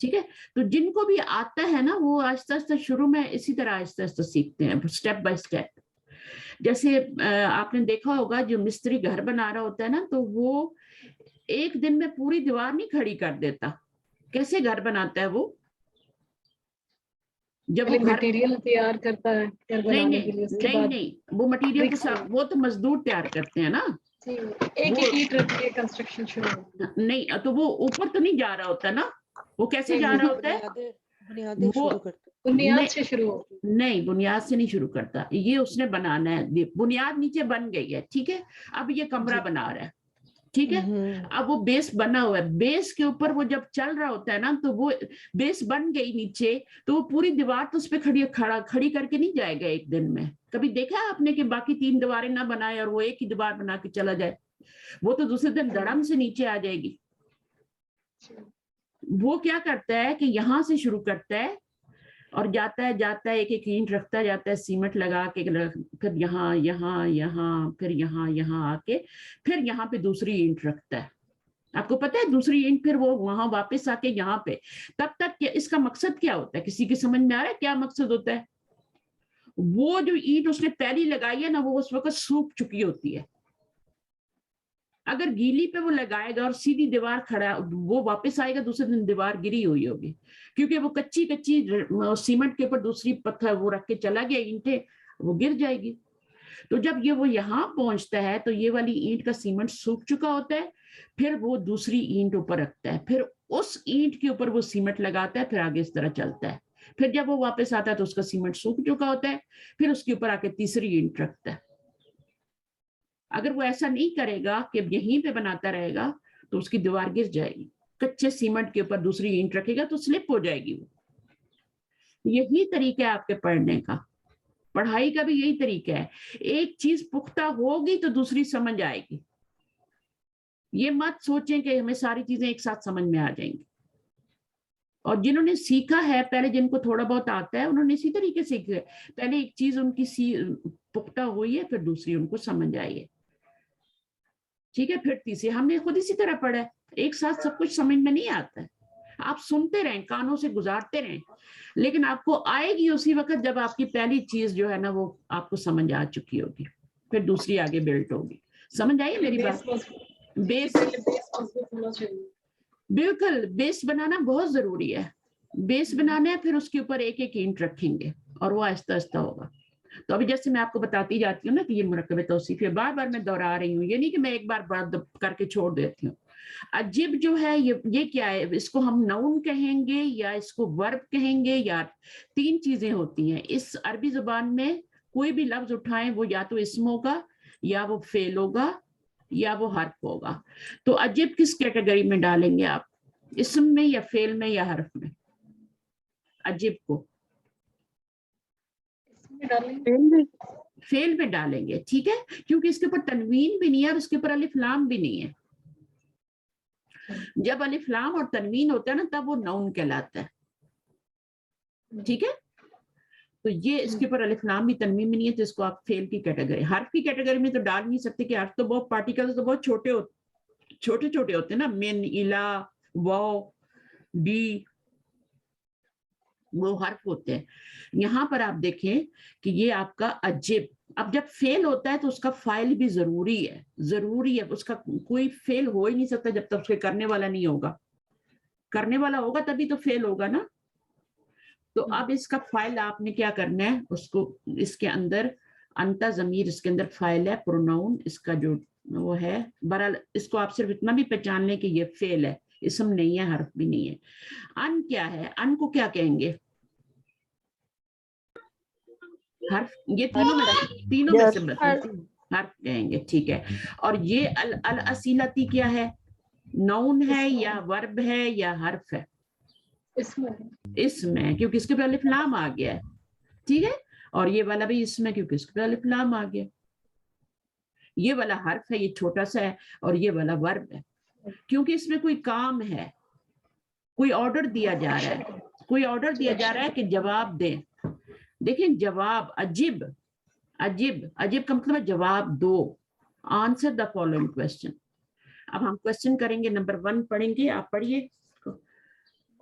ٹھیک ہے. تو جن کو بھی آتا ہے نا وہ آہستہ آہستہ شروع میں اسی طرح آہستہ آہستہ سیکھتے ہیں اسٹیپ بائی اسٹیپ. جیسے آپ نے دیکھا ہوگا جو مستری گھر بنا رہا ہوتا ہے نا تو وہ ایک دن میں پوری دیوار نہیں کھڑی کر دیتا. کیسے گھر بناتا ہے وہ؟ جب وہ مٹیریل تیار کرتا ہے گھر بنانے کے لیے، اس کے بعد نہیں وہ مٹیریل کو وہ تو مزدور تیار کرتے ہیں نا. ایک ایک رکھ کے کنسٹرکشن شروع نہیں تو وہ اوپر تو نہیں جا رہا ہوتا نا. وہ کیسے جا رہا ہوتا ہے؟ وہ بنیاد سے شروع ہو. نہیں بنیاد سے نہیں شروع کرتا. یہ اس نے بنانا ہے. بنیاد نیچے بن گئی ہے ٹھیک ہے. اب یہ کمرہ بنا رہا ہے ٹھیک ہے. اب وہ بیس بنا ہوا ہے. بیس کے اوپر وہ جب چل رہا ہوتا ہے نا تو وہ بیس بن گئی نیچے تو وہ پوری دیوار تو اس پہ کھڑی کر کے نہیں جائے گا ایک دن میں. کبھی دیکھا ہے آپ نے کہ باقی 3 دیواریں نہ بنائے اور وہ ایک ہی دیوار بنا کے چلا جائے؟ وہ تو دوسرے دن دڑم سے نیچے آ جائے گی. وہ کیا کرتا ہے کہ یہاں سے شروع کرتا ہے اور جاتا ہے ایک ایک اینٹ رکھتا جاتا ہے سیمنٹ لگا کے, پھر یہاں پھر یہاں آ کے پھر یہاں پہ دوسری اینٹ رکھتا ہے. آپ کو پتا ہے دوسری اینٹ پھر وہ وہاں واپس آ کے یہاں پہ. تب تک اس کا مقصد کیا ہوتا ہے؟ کسی کی سمجھ میں آ رہا ہے کیا مقصد ہوتا ہے؟ وہ جو اینٹ اس نے پہلی لگائی ہے نا وہ اس وقت سوکھ چکی ہوتی ہے. اگر گیلی پہ وہ لگائے گا اور سیدھی دیوار کھڑا وہ واپس آئے گا دوسرے دن دیوار گری ہوئی ہوگی کیونکہ وہ کچی سیمنٹ کے اوپر دوسری پتھر وہ رکھ کے چلا گیا اینٹیں وہ گر جائے گی. تو جب وہ یہاں پہنچتا ہے تو یہ والی اینٹ کا سیمنٹ سوکھ چکا ہوتا ہے. پھر وہ دوسری اینٹ اوپر رکھتا ہے. پھر اس اینٹ کے اوپر وہ سیمنٹ لگاتا ہے. پھر آگے اس طرح چلتا ہے. پھر جب وہ واپس آتا ہے تو اس کا سیمنٹ سوکھ چکا ہوتا ہے. پھر اس کے اوپر آ کے تیسری اینٹ رکھتا ہے. اگر وہ ایسا نہیں کرے گا کہ یہیں پہ بناتا رہے گا تو اس کی دیوار گر جائے گی. کچے سیمنٹ کے اوپر دوسری اینٹ رکھے گا تو سلپ ہو جائے گی. وہ یہی طریقہ ہے آپ کے پڑھنے کا. پڑھائی کا بھی یہی طریقہ ہے. ایک چیز پختہ ہوگی تو دوسری سمجھ آئے گی. یہ مت سوچیں کہ ہمیں ساری چیزیں ایک ساتھ سمجھ میں آ جائیں گی. اور جنہوں نے سیکھا ہے پہلے جن کو تھوڑا بہت آتا ہے انہوں نے اسی طریقے سے سیکھا ہے. پہلے ایک چیز ان کی پختہ ہوئی ہے پھر دوسری ان کو سمجھ آئی ہے ٹھیک ہے. پھر تیسری ہم نے خود اسی طرح پڑھا ہے. ایک ساتھ سب کچھ سمجھ میں نہیں آتا ہے. آپ سنتے رہیں کانوں سے گزارتے رہیں لیکن آپ کو آئے گی اسی وقت جب آپ کی پہلی چیز جو ہے نا وہ آپ کو سمجھ آ چکی ہوگی. پھر دوسری آگے بلٹ ہوگی. سمجھ آئی میری بات؟ بیس بالکل بیس بنانا بہت ضروری ہے. بیس بنانا ہے پھر اس کے اوپر ایک ایک اینٹ رکھیں گے اور وہ آہستہ آہستہ ہوگا. تو ابھی جیسے میں آپ کو بتاتی جاتی ہوں نا کہ یہ مرکب توصیف ہے بار بار میں دہرا رہی ہوں. یہ نہیں کہ میں ایک بار کر کے چھوڑ دیتی ہوں. عجب جو ہے یہ کیا ہے؟ اس کو ہم نون کہیں گے یا اس کو ورب کہیں گے یا 3 چیزیں ہوتی ہیں اس عربی زبان میں. کوئی بھی لفظ اٹھائیں وہ یا تو اسم ہوگا یا وہ فعل ہوگا یا وہ حرف ہوگا. تو عجب کس کیٹیگری میں ڈالیں گے آپ؟ اسم میں یا فعل میں یا حرف میں؟ عجب کو فعل میں ڈالیں گے ٹھیک ہے کیونکہ اس کے اوپر تنوین بھی نہیں ہے اور اس کے اوپر الف لام بھی نہیں ہے. جب الف لام اور تنوین ہوتا ہے نا تب وہ نون کہلاتا ہے ٹھیک ہے. تو یہ اس کے اوپر الف لام بھی تنوین بھی نہیں ہے تو اس کو آپ فعل کی کیٹیگری. حرف کی کیٹیگری میں تو ڈال نہیں سکتے کہ حرف تو بہت پارٹیکلز تو بہت چھوٹے ہوتے ہیں نا. من الا واو بی وہ حرف ہوتے ہیں. یہاں پر آپ دیکھیں کہ یہ آپ کا عجب. اب جب فعل ہوتا ہے تو اس کا فاعل بھی ضروری ہے. اس کا کوئی فعل ہو ہی نہیں سکتا جب تک اس کے کرنے والا نہیں ہوگا. کرنے والا ہوگا تبھی تو فعل ہوگا نا. تو اب اس کا فاعل آپ نے کیا کرنا ہے اس کو اس کے اندر انتا ضمیر اس کے اندر فاعل ہے پروناؤن اس کا جو وہ ہے. بہرحال اس کو آپ صرف اتنا بھی پہچان لیں کہ یہ فعل ہے اسم نہیں ہے حرف بھی نہیں ہے. ان کیا ہے؟ ان کو کیا کہیں گے؟ حرف. یہ تینوں میں سے حرف کہیں گے ٹھیک ہے. اور یہ الاصیلتی کیا ہے؟ نون ہے یا ورب ہے یا حرف ہے؟ اسم ہے کیونکہ اس کے اوپر الف لام آ گیا ہے ٹھیک ہے. اور یہ والا بھی اسم ہے کیونکہ اس کے اوپر الف لام آ گیا. یہ والا حرف ہے یہ چھوٹا سا ہے اور یہ والا ورب ہے کیونکہ اس میں کوئی کام ہے کوئی آرڈر دیا جا رہا ہے کہ جواب دیں. دیکھیں جواب عجب کا مطلب ہے جواب دو. Answer the following question. اب ہم کوسچن کریں گے. نمبر 1 پڑھیں گے. آپ پڑھیے.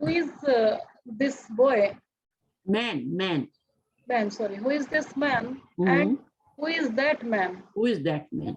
Who is this boy? Man. Man, sorry. Who is this man? And who is that man? Who is that man?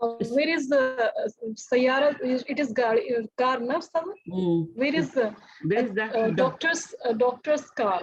where is the sayara? It is car na sab? Where is the doctor's car?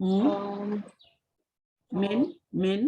min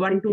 1 2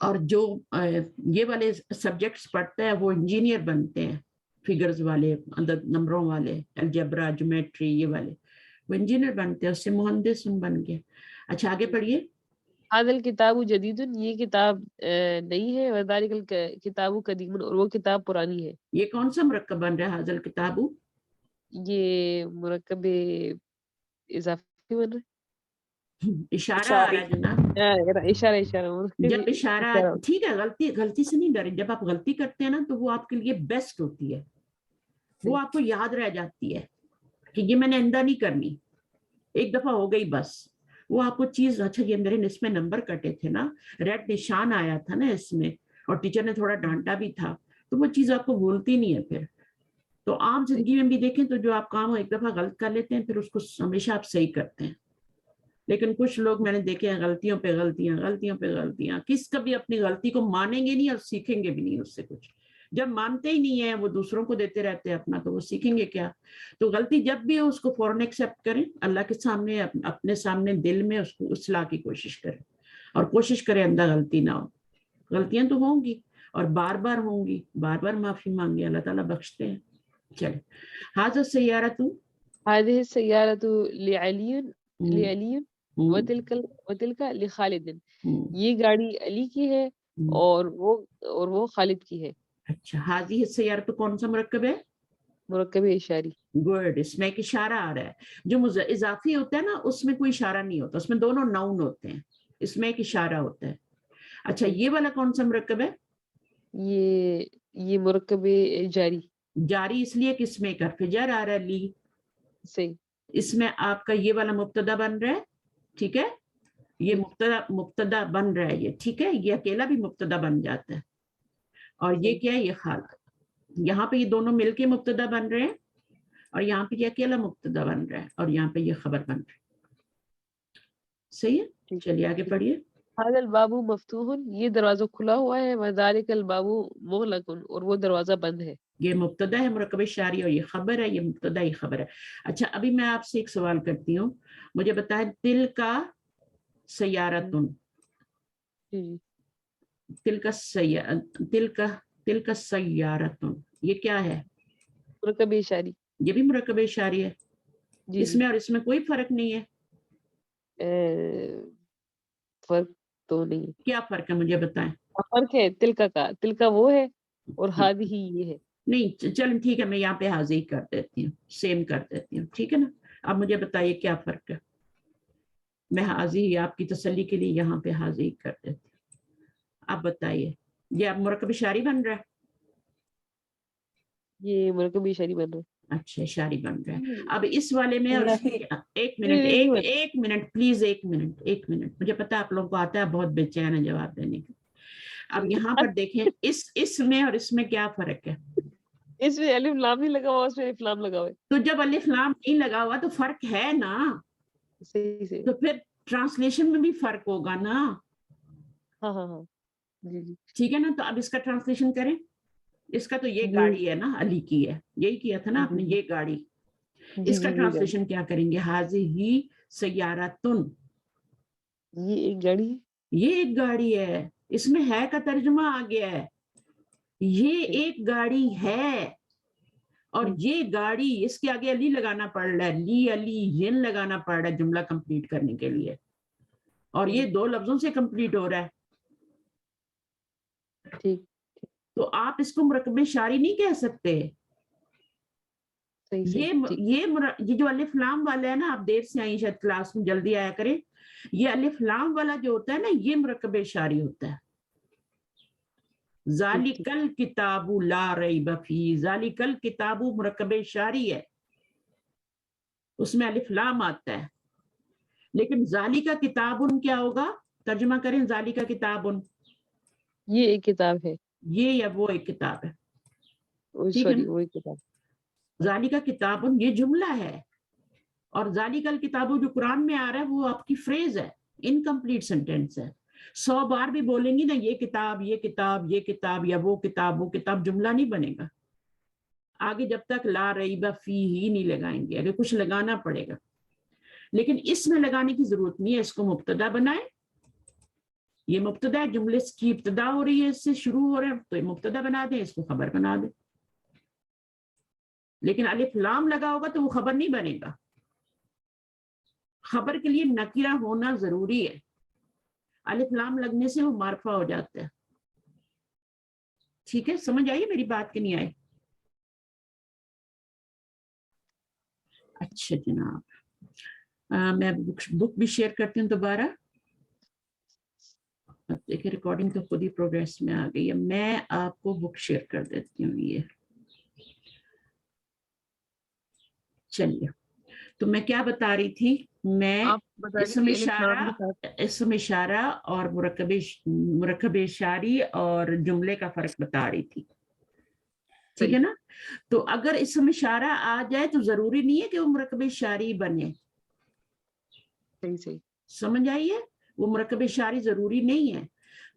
اور جو یہ والے subjects پڑھتا ہے وہ engineer بنتے ہیں، figures والے، عدد نمبروں والے، الجبرا، جیومیٹری، یہ والے وہ انجینئر بنتے ہیں، اس سے مہندس بن گئے۔ اچھا آگے پڑھیے۔ حاضل کتاب جدید، یہ کتاب نئی ہے، وذالک کتاب قدیم، اور وہ کتاب پرانی ہے۔ یہ کون سا مرکب بن رہا ہے حاضل کتاب؟ یہ مرکب اضافی بن رہا ہے، اشارہ آ رہا ہے جناب، اشارہ جب اشارہ، ٹھیک ہے، غلطی سے نہیں ڈرے، جب آپ غلطی کرتے ہیں نا تو وہ آپ کے لیے بیسٹ ہوتی ہے، وہ آپ کو یاد رہ جاتی ہے کہ یہ میں نے آئندہ نہیں کرنی، ایک دفعہ ہو گئی بس، وہ آپ کو چیز، اچھا یہ میرے اس میں نمبر کٹے تھے نا، ریڈ نشان آیا تھا نا اس میں، اور ٹیچر نے تھوڑا ڈانٹا بھی تھا، تو وہ چیز آپ کو بھولتی نہیں ہے پھر۔ تو عام زندگی میں بھی دیکھیں تو جو آپ کام ایک دفعہ غلط کر لیتے ہیں پھر اس کو ہمیشہ آپ صحیح کرتے ہیں، لیکن کچھ لوگ میں نے دیکھے ہیں غلطیوں پہ غلطیاں، غلطیوں پہ غلطیاں، کس کبھی اپنی غلطی کو مانیں گے نہیں اور سیکھیں گے بھی نہیں اس سے کچھ، جب مانتے ہی نہیں ہیں وہ دوسروں کو دیتے رہتے ہیں اپنا، تو وہ سیکھیں گے کیا؟ تو غلطی جب بھی ہو اس کو فوراً ایکسیپٹ کریں، اللہ کے سامنے، اپنے سامنے دل میں اس کو اصلاح کی کوشش کریں، اور کوشش کریں اندر غلطی نہ ہو، غلطیاں تو ہوں گی اور بار بار ہوں گی، بار بار معافی مانگے، اللہ تعالیٰ بخشتے ہیں۔ چلے، حاضر سیارت، هذه السيارة لعلی وتلك لخالد، یہ گاڑی علی کی ہے اور وہ خالد کی ہے۔ اچھا، حاضی السیارت کون سا مرکب ہے؟ مرکب اشاری۔ گڈ، اس میں ایک اشارہ آ رہا ہے، جو اضافی ہوتا ہے نا اس میں کوئی اشارہ نہیں ہوتا، اس میں دونوں ناؤن ہوتے ہیں، اس میں ایک اشارہ ہوتا ہے۔ اچھا یہ والا کون سا مرکب ہے؟ یہ مرکب جاری۔ جاری اس لیے کہ اس میں ایک حرف جر آ رہا ہے، لی، صحیح، اس میں آپ کا یہ والا مبتدا بن رہا ہے، ٹھیک ہے، یہ مبتدا بن رہا ہے، یہ ٹھیک ہے، یہ اکیلا بھی مبتدا بن جاتا ہے، اور یہ کیا ہے، یہ خالق، یہاں پہ یہ دونوں مل کے مبتدا بن رہے ہیں، اور یہاں پہ یہ اکیلا مبتدا بن رہا ہے، اور یہاں پہ یہ خبر بن رہا ہے، صحیح ہے؟ چلیے آگے پڑھیے۔ هذا الباب مفتوح، یہ دروازہ کھلا ہوا ہے، وذالک الباب مغلق، اور وہ دروازہ بند ہے۔ یہ مبتدا ہے مرکب اشاری، اور یہ خبر ہے، یہ مبتدا ہی خبر ہے۔ اچھا ابھی میں آپ سے ایک سوال کرتی ہوں، مجھے بتائیں تل کا سیارتن، تل کا سیارتن، یہ کیا ہے؟ مرکب اشاری۔ یہ بھی مرکب اشاری ہے، اس میں اور اس میں کوئی فرق نہیں ہے؟ فرق تو نہیں، کیا فرق ہے مجھے بتائیں؟ فرق ہے، تل کا وہ ہے اور ہادی ہی یہ ہے۔ نہیں چلیں ٹھیک ہے، میں یہاں پہ حاضر کر دیتی ہوں، سیم کر دیتی ہوں، ٹھیک ہے نا؟ اب مجھے بتائیے کیا فرق ہے، میں حاضر آپ کی تسلی کے لیے یہاں پہ حاضر کر دیتی ہوں، آپ بتائیے، یہ اب مرکب اشاری بن رہا ہے؟ یہ مرکب اشاری بن رہا ہے۔ اچھا اشاری بن رہا ہے۔ اب اس والے میں ایک منٹ پلیز، ایک منٹ، مجھے پتا آپ لوگوں کو آتا ہے، بہت بے چین ہے جواب دینے کا۔ اب یہاں پر دیکھیں اس میں اور اس میں کیا فرق ہے؟ اس میں الف لام نہیں لگا ہوا، اس میں الف لام لگا ہوا ہے۔ تو جب الف لام نہیں لگا ہوا تو فرق ہے نا، صحیح، تو پھر ٹرانسلیشن میں بھی فرق ہوگا نا۔ ہاں جی، ٹھیک ہے نا؟ تو اب اس کا ٹرانسلیشن کریں، اس کا تو یہ گاڑی ہے نا، علی کی ہے، یہی کیا تھا نا آپ نے، یہ گاڑی، اس کا ٹرانسلیشن کیا کریں گے؟ حاضی سیارتن، یہ ایک گاڑی ہے، یہ ایک گاڑی ہے، اس میں ہے کا ترجمہ آ گیا ہے، یہ ایک گاڑی ہے، اور یہ گاڑی، اس کے آگے علی لگانا پڑ رہا ہے، لی علی ین لگانا پڑ رہا ہے جملہ کمپلیٹ کرنے کے لیے، اور یہ دو لفظوں سے کمپلیٹ ہو رہا ہے، ٹھیک، تو آپ اس کو مرکب اشاری نہیں کہہ سکتے۔ یہ جو الف لام والا ہے نا، آپ دیر سے آئی شاید کلاس میں، جلدی آیا کریں، یہ الف لام والا جو ہوتا ہے نا، یہ مرکب اشاری ہوتا ہے۔ ذالک الکتاب لا ریب فیہ، ذالک الکتاب مرکب اشاری ہے، اس میں الف لام آتا ہے، لیکن ذالک کتابن کیا ہوگا؟ ترجمہ کریں، ذالک کتابن، یہ ایک کتاب ہے، یہ یا وہ ایک کتاب ہے، سوری وہ ایک کتاب، ذالک کتابن یہ جملہ ہے، اور ذالک الکتاب جو قرآن میں آ رہا ہے وہ آپ کی فریز ہے، انکمپلیٹ سینٹینس ہے، 100 بار بھی بولیں گی نا یہ کتاب، یہ کتاب، یہ کتاب، یا وہ کتاب، وہ کتاب، جملہ نہیں بنے گا آگے جب تک لا ریب فیہ ہی نہیں لگائیں گے، اگر کچھ لگانا پڑے گا، لیکن اس میں لگانے کی ضرورت نہیں ہے، اس کو مبتدا بنائیں یہ مبتدا ہے, جملے کی ابتدا ہو رہی ہے, اس سے شروع ہو رہے ہیں, تو یہ مبتدا بنا دیں, اس کو خبر بنا دیں. لیکن الف لام لگا ہوگا تو وہ خبر نہیں بنے گا. خبر کے لیے نکرہ ہونا ضروری ہے. الف لام لگنے سے وہ معرفہ ہو جاتا ہے. ٹھیک ہے, سمجھ آئیے میری بات کہ نہیں آئی؟ اچھا جناب, میں بک بھی شیئر کرتی ہوں دوبارہ. اب دیکھیں ریکارڈنگ تو خود ہی پروگریس میں آ گئی ہے. میں آپ کو بک شیئر کر دیتی ہوں. یہ چلیے, تو میں کیا بتا رہی تھی, میں اسم اشارہ اور مرکب اشاری اور جملے کا فرق بتا رہی تھی. ٹھیک ہے نا؟ تو اگر اسم اشارہ آ جائے تو ضروری نہیں ہے کہ وہ مرکب اشاری بنے. صحیح سمجھ آئیے, وہ مرکب اشاری ضروری نہیں ہے.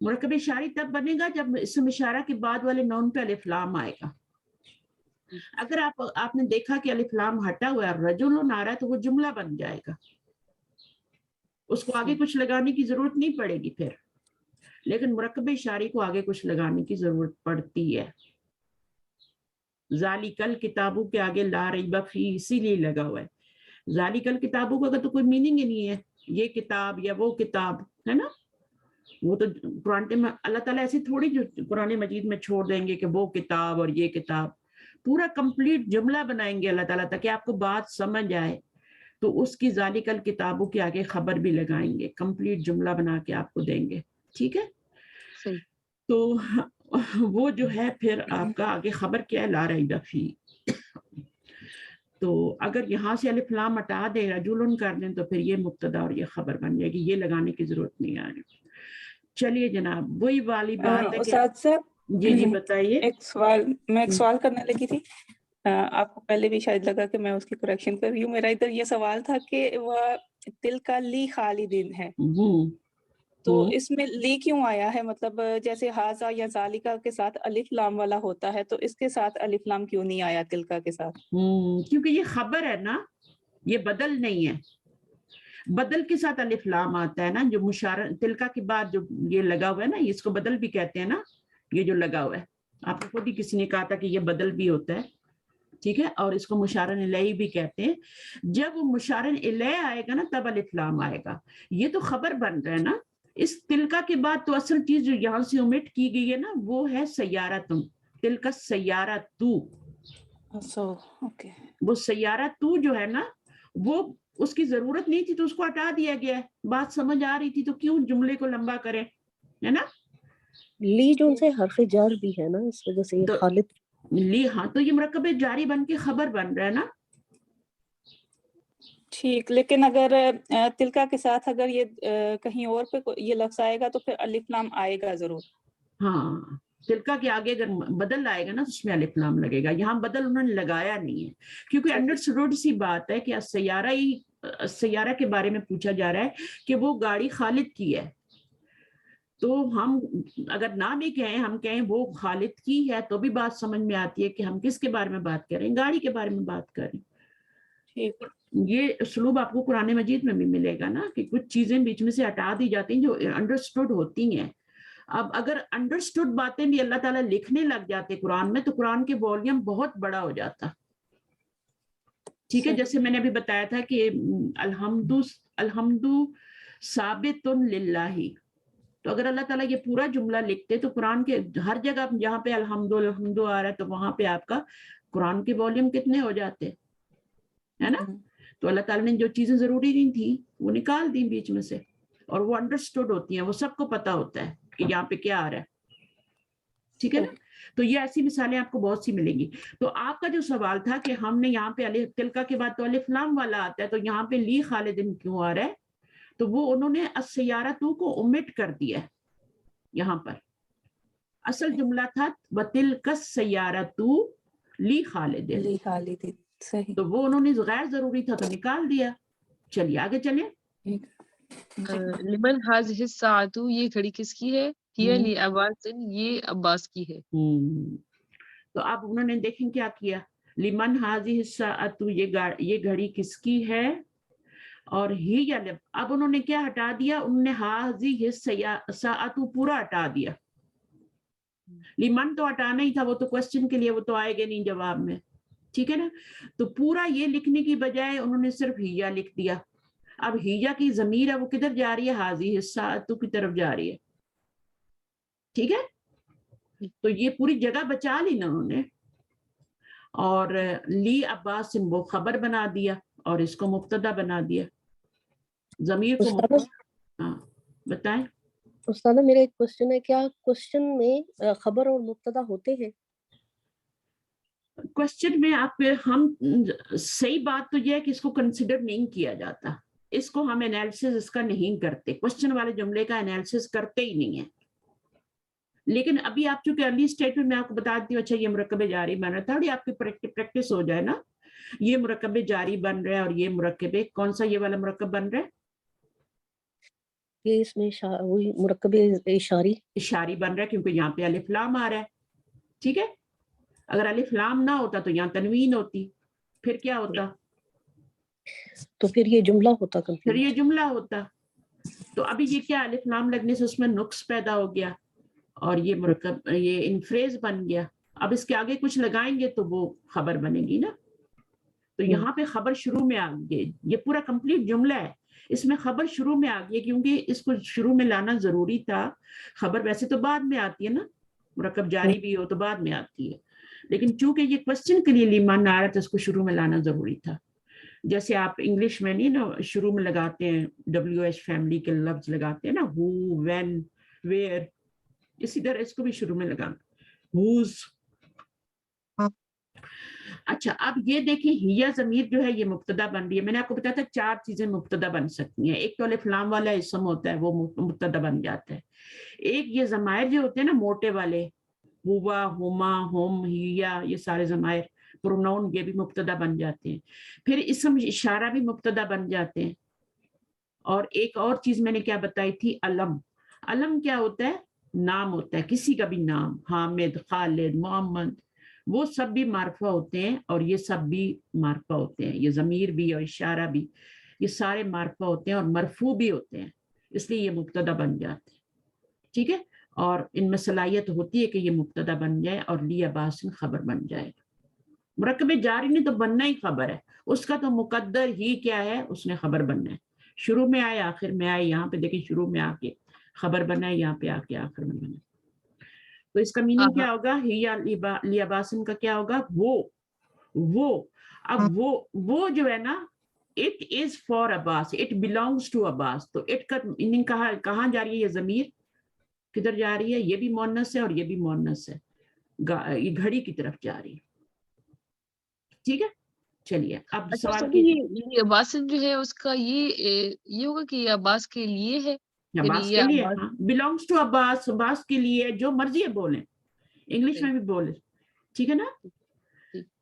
مرکب اشاری تب بنے گا جب اسم اشارہ کے بعد والے نون پہ الف لام آئے گا. اگر آپ نے دیکھا کہ الف لام ہٹا ہوا ہے, رجل آ رہا ہے, تو وہ جملہ بن جائے گا, اس کو آگے کچھ لگانے کی ضرورت نہیں پڑے گی پھر. لیکن مرکب اشاری کو آگے کچھ لگانے کی ضرورت پڑتی ہے. ذالکل کتابوں کے آگے لا ریب فیہ اسی لیے لگا ہوا ہے. ذالکل کتابوں کا تو کوئی میننگ ہی نہیں ہے, یہ کتاب یا وہ کتاب ہے نا. وہ تو قرآن میں اللہ تعالیٰ ایسی تھوڑی جو قرآن مجید میں چھوڑ دیں گے کہ وہ کتاب اور یہ کتاب. پورا کمپلیٹ جملہ بنائیں گے اللہ تعالیٰ تاکہ آپ کو بات سمجھ آئے. تو اس کی ذالکل کتابوں کے آگے خبر بھی لگائیں گے, کمپلیٹ جملہ بنا کے آپ کو دیں گے. ٹھیک ہے, صحیح. تو وہ جو ہے پھر آپ کا آگے خبر کیا ہے, لا ریب فیہ. تو اگر یہاں سے الف لام ہٹا دے, رجل کر دیں, تو پھر یہ مبتدا اور یہ خبر بن جائے گی. یہ لگانے کی ضرورت نہیں آ رہی. چلیے جناب, وہی والی بات ہے کہ جی بتائیے. ایک سوال کرنے لگی تھی. آپ کو پہلے بھی شاید لگا کہ میں اس کی کریکشن کر رہی ہوں. میرا ادھر یہ سوال تھا کہ وہ تلک لی خالدین ہے, تو اس میں لی کیوں آیا ہے؟ مطلب جیسے ہاذا یا ذالکا کے ساتھ الف لام والا ہوتا ہے, تو اس کے ساتھ الف لام کیوں نہیں آیا تلکا کے ساتھ؟ کیونکہ یہ خبر ہے نا, یہ بدل نہیں ہے. بدل کے ساتھ الف لام آتا ہے نا, جو مشارہ تلکا کے بعد جو یہ لگا ہوا ہے نا, اس کو بدل بھی کہتے ہیں نا. یہ جو لگا ہوا ہے, آپ کو خود ہی کسی نے کہا تھا کہ یہ بدل بھی ہوتا ہے. ٹھیک ہے, اور اس کو مشارن الیہ بھی کہتے ہیں. جب وہ مشارن الیہ آئے گا نا, تب الف لام آئے گا. یہ تو خبر بن رہا ہے نا. اس تلکا کے بعد تو اصل چیز جو یہاں سے اومٹ کی گئی ہے نا, وہ ہے سیارتن. تلکا سیارتو, وہ سیارتو جو ہے نا, وہ اس کی ضرورت نہیں تھی تو اس کو ہٹا دیا گیا ہے. بات سمجھ آ رہی تھی تو کیوں جملے کو لمبا کرے, ہے نا. لی جو سے حرف جر بھی ہے نا, اس وجہ سے یہ خالد لی. ہاں, تو یہ مرکب جاری بن کے خبر بن رہا ہے نا. ٹھیک, لیکن اگر تلکا کے ساتھ اگر یہ کہیں اور پہ یہ لفظ آئے گا تو پھر الف لام آئے گا ضرور. ہاں, تلکا کے آگے اگر بدل آئے گا نا تو اس میں الف لام لگے گا. یہاں بدل انہوں نے لگایا نہیں ہے, کیونکہ انڈرسٹوڈ سی بات ہے کہ سیارہ کے بارے میں پوچھا جا رہا ہے کہ وہ گاڑی خالد کی ہے. تو ہم اگر نہ بھی کہیں, ہم کہیں وہ خالد کی ہے, تو بھی بات سمجھ میں آتی ہے کہ ہم کس کے بارے میں بات کر رہے ہیں, گاڑی کے بارے میں بات کر رہے ہیں. یہ اسلوب آپ کو قرآن مجید میں بھی ملے گا نا, کہ کچھ چیزیں بیچ میں سے ہٹا دی جاتی ہیں جو انڈرسٹوڈ ہوتی ہیں. اب اگر انڈرسٹوڈ باتیں بھی اللہ تعالیٰ لکھنے لگ جاتے قرآن میں, تو قرآن کے والیوم بہت بڑا ہو جاتا. ٹھیک ہے, جیسے میں نے ابھی بتایا تھا کہ الحمد ثابت للہ, تو اگر اللہ تعالیٰ یہ پورا جملہ لکھتے تو قرآن کے ہر جگہ جہاں پہ الحمد آ رہا ہے, تو وہاں پہ آپ کا قرآن کے والیوم کتنے ہو جاتے, ہے نا. تو اللہ تعالیٰ نے جو چیزیں ضروری نہیں تھیں وہ نکال دی بیچ میں سے, اور وہ انڈرسٹوڈ ہوتی ہیں, وہ سب کو پتا ہوتا ہے کہ یہاں پہ کیا آ رہا ہے. ٹھیک ہے نا. تو یہ ایسی مثالیں آپ کو بہت سی ملیں گی. تو آپ کا جو سوال تھا کہ ہم نے یہاں پہ الف تلکا کے بعد تو الف لام والا آتا ہے, تو یہاں پہ لی خالدن کیوں آ رہا ہے, تو وہ انہوں نے السیارتو کو اومٹ کر دیا ہے یہاں پر. اصل جملہ تھا وَتِلْكَ السَّيَّارَةُ لی خالدن, تو وہ انہوں نے غیر ضروری تھا تو نکال دیا. چلیے آگے چلیں. لمن هذه الساعة, یہ گھڑی کس کی ہے؟ ہی لعباس, یہ عباس کی ہے. تو اب انہوں نے دیکھیں کیا کیا, لمن هذه الساعة, یہ گھڑی کس کی ہے؟ اور ہی یا لب. اب انہوں نے کیا ہٹا دیا؟ انہوں نے ہاضی ساعتو پورا ہٹا دیا. لیمن تو ہٹانا ہی تھا، وہ تو کوشچن کے لیے، وہ تو آئے گا نہیں جواب میں. ٹھیک ہے نا؟ تو پورا یہ لکھنے کی بجائے انہوں نے صرف ہیا لکھ دیا. اب ہیا کی ضمیر ہے وہ کدھر جا رہی ہے؟ حاضی ساعتو کی طرف جا رہی ہے. ٹھیک ہے؟ تو یہ پوری جگہ بچا لی نا انہوں نے. اور لی عباس وہ خبر بنا دیا اور اس کو مبتدا بنا دیا. ضمیر کو ہاں بتائیں. استاذہ میرا ایک کوشچن ہے، کیا کوشچن میں خبر اور مبتدا ہوتے ہیں؟ کوشچن میں آپ ہم صحیح بات تو یہ ہے کہ اس کو کنسیڈر نہیں کیا جاتا، اس کو ہم انالیسس اس کا نہیں کرتے، کوشچن والے جملے کا انالیسس کرتے ہی نہیں ہے. لیکن ابھی آپ چونکہ ارلی اسٹیج میں آپ کو بتا دیتی ہوں، اچھا یہ مرکب جاری بن رہا تھا، اور یہ آپ کی پریکٹس ہو جائے نا، یہ مرکب جاری بن رہا ہے اور یہ مرکب کون سا یہ والا مرکب بن رہا ہے؟ یہ اس میں وہی مرکب اشاری بن رہا ہے، کیونکہ یہاں پہ الف لام آ رہا ہے. ٹھیک ہے؟ اگر الف لام نہ ہوتا تو یہاں تنوین ہوتی، پھر کیا ہوتا؟ تو پھر یہ جملہ ہوتا پھر کمپلیٹ. یہ جملہ ہوتا. تو ابھی یہ کیا الف لام لگنے سے اس میں نقص پیدا ہو گیا اور یہ مرکب یہ انفریز بن گیا. اب اس کے آگے کچھ لگائیں گے تو وہ خبر بنے گی نا. تو یہاں پہ خبر شروع میں آ گئی، یہ پورا کمپلیٹ جملہ ہے، اس میں خبر شروع میں آ گئی کیونکہ اس کو شروع میں لانا ضروری تھا. خبر ویسے تو بعد میں آتی ہے نا، مرکب جاری بھی ہو تو بعد میں آتی ہے، لیکن چونکہ یہ کوشچن کے لیے لیمان آ رہا تھا اس کو شروع میں لانا ضروری تھا. جیسے آپ انگلش میں نہیں نا شروع میں لگاتے ہیں WH فیملی کے لفظ لگاتے ہیں نا، ہو، وین، ویئر، اسی طرح اس کو بھی شروع میں لگانا، ہوز. اچھا اب یہ دیکھیں ہیا ضمیر جو ہے یہ مبتدا بن رہی ہے. میں نے آپ کو بتایا تھا 4 چیزیں مبتدا بن سکتی ہیں. ایک تو الف لام والا اسم ہوتا ہے وہ مبتدا بن جاتا ہے. ایک یہ ضمائر جو ہوتے ہیں نا موٹے والے، ہوا، ہما، ہم، ہیا، یہ سارے ضمائر پروناؤن یہ بھی مبتدا بن جاتے ہیں. پھر اسم اشارہ بھی مبتدا بن جاتے ہیں. اور ایک اور چیز میں نے کیا بتائی تھی؟ علم. علم کیا ہوتا ہے؟ نام ہوتا ہے، کسی کا بھی نام، حامد، خالد، محمد، وہ سب بھی معرفہ ہوتے ہیں اور یہ سب بھی معرفہ ہوتے ہیں. یہ ضمیر بھی اور اشارہ بھی یہ سارے معرفہ ہوتے ہیں اور مرفوع بھی ہوتے ہیں، اس لیے یہ مبتدا بن جاتے ہیں. ٹھیک ہے؟ اور ان میں صلاحیت ہوتی ہے کہ یہ مبتدا بن جائے اور لی عباسن خبر بن جائے. مرکب جاری نے تو بننا ہی خبر ہے، اس کا تو مقدر ہی کیا ہے؟ اس نے خبر بننا ہے. شروع میں آئے آخر میں آئے، یہاں پہ دیکھیں شروع میں آ کے خبر بنا ہے، یہاں پہ آ کے آخر میں بنا. تو اس کا میننگ کیا ہوگا؟ ہیا لی عباسن کا کیا ہوگا؟ وہ اب وہ جو ہے نا it is for Abbas, it belongs to Abbas. تو اٹ کا میننگ کہاں جا رہی ہے؟ یہ ضمیر کدھر جا رہی ہے؟ یہ بھی مؤنث ہے اور یہ بھی مؤنث ہے، یہ گھڑی کی طرف جا رہی ہے. ٹھیک ہے؟ چلیے اب سوال کی یہ عباسن جو ہے اس کا یہ ہوگا کہ یہ عباس کے لیے ہے، عباس کے لیے، ہاں بلانگس ٹو عباس، عباس کے لیے، جو مرضی ہے بولیں، انگلش میں بھی بولیں. ٹھیک ہے نا؟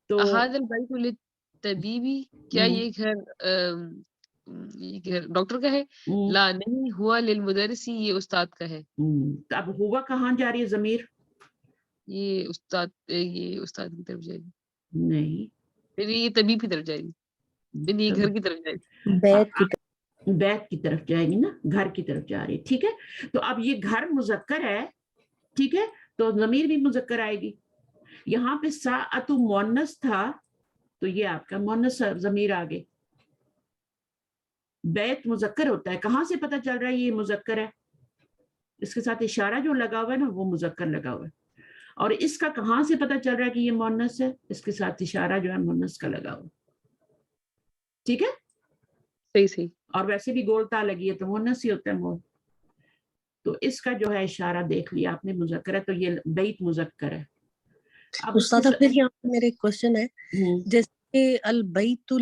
تو احاد البیت للطبیبی، کیا یہ گھر ڈاکٹر کا ہے؟ لا نہیں، ہوا للمدرسی، یہ استاد کا ہے. اب ہوا کہاں جا رہی ہے ضمیر؟ یہ استاد کی طرف جائے گی نہیں، پھر یہ طبیب کی طرف جائے گی، پھر یہ گھر کی طرف جائے گی، بیت کی طرف جائے گی نا، گھر کی طرف جا رہی ہے. ٹھیک ہے؟ تو اب یہ گھر مذکر ہے، ٹھیک ہے، تو ضمیر بھی مذکر آئے گی. یہاں پہ ساعت مؤنث تھا تو یہ آپ کا مؤنث ضمیر آگے. بیت مذکر ہوتا ہے، کہاں سے پتہ چل رہا ہے یہ مذکر ہے؟ اس کے ساتھ اشارہ جو لگا ہوا ہے نا وہ مذکر لگا ہوا ہے. اور اس کا کہاں سے پتہ چل رہا ہے کہ یہ مؤنث ہے؟ اس کے ساتھ اشارہ جو ہے مؤنث کا لگا ہوا. ٹھیک ہے؟ صحیح. اور ویسے بھی گول تا لگی ہے تو مؤنث ہی ہوتا ہے مول. تو اس کا جو ہے اشارہ دیکھ لیا آپ نے مذکر ہے، تو یہ بیت مذکر ہے. استاد پھر یہاں پہ میرے ایک کوشچن ہے، جیسے کہ البیت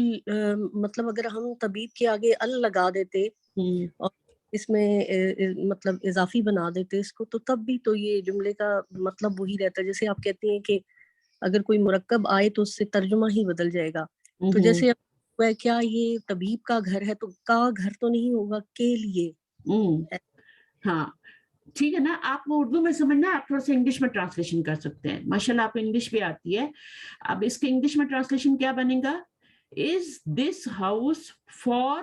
مطلب اگر ہم طبیب کے آگے ال لگا دیتے اور اس میں مطلب اضافی بنا دیتے اس کو، تو تب بھی تو یہ جملے کا مطلب وہی رہتا ہے. جیسے آپ کہتے ہیں کہ اگر کوئی مرکب آئے تو اس سے ترجمہ ہی بدل جائے گا. تو جیسے کیا یہ طبیب کا گھر ہے تو کا گھر تو نہیں ہوگا، کے لیے. ہاں ٹھیک ہے نا. آپ کو اردو میں سمجھنا ہے، آپ تھوڑا سا انگلش میں ٹرانسلیشن کر سکتے ہیں. ماشاءاللہ آپ کو انگلش بھی آتی ہے. اب اس کے انگلش میں ٹرانسلیشن کیا بنے گا؟ از دس ہاؤس فار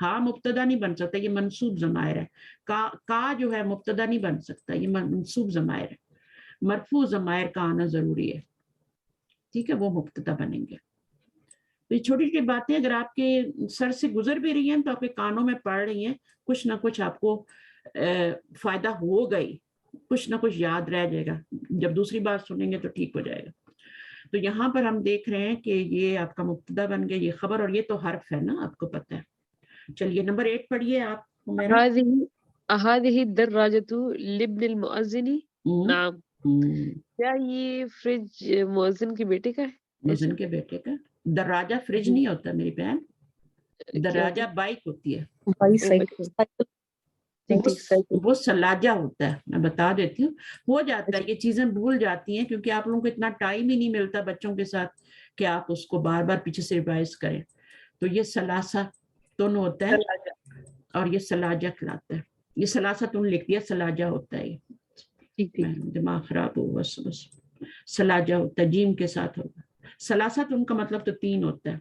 ہاں مبتدا نہیں بن سکتا، یہ منصوب ضمائر ہے. کا جو ہے مبتدا نہیں بن سکتا، یہ منصوب ضمائر ہے. مرفوع ضمائر کا آنا ضروری ہے، ٹھیک ہے، وہ مبتدا بنیں گے. تو یہ چھوٹی چھوٹی باتیں اگر آپ کے سر سے گزر بھی رہی ہیں تو آپ کے کانوں میں پڑ رہی ہیں، کچھ نہ کچھ آپ کو فائدہ ہوگا ہی، کچھ نہ کچھ یاد رہ جائے گا. جب دوسری بار سنیں گے تو ٹھیک ہو جائے گا. تو یہاں پر ہم دیکھ رہے ہیں کہ یہ آپ کا مبتدا بن گیا، یہ خبر، اور یہ تو حرف ہے نا، آپ کو پتہ ہے. چلیے نمبر 8 پڑھیے آپ میرا. هذه الدراجة لابن المؤذن. نعم. کیا یہ فریج مؤذن کے بیٹے کا ہے؟ مؤذن کے بیٹے کا. دراجہ فریج نہیں ہوتا میری بہن، دراجہ بائک ہوتی ہے، وہ سلاجہ ہوتا ہے. میں بتا دیتی ہوں، ہو جاتا ہے یہ چیزیں بھول جاتی ہیں کیونکہ آپ لوگوں کو اتنا ٹائم ہی نہیں ملتا بچوں کے ساتھ کہ آپ اس کو بار بار پیچھے سے ریوائز کریں. تو یہ سلاسہ تن ہوتا ہے اور یہ سلاجہ کہلاتا ہے. یہ سلاسہ تن لکھ دیا، سلاجہ ہوتا ہے. یہ دماغ خراب ہو بس سلاجہ ہوتا ہے، جیم کے ساتھ ہوگا. سلاسہ تن کا مطلب تو 3 ہوتا ہے.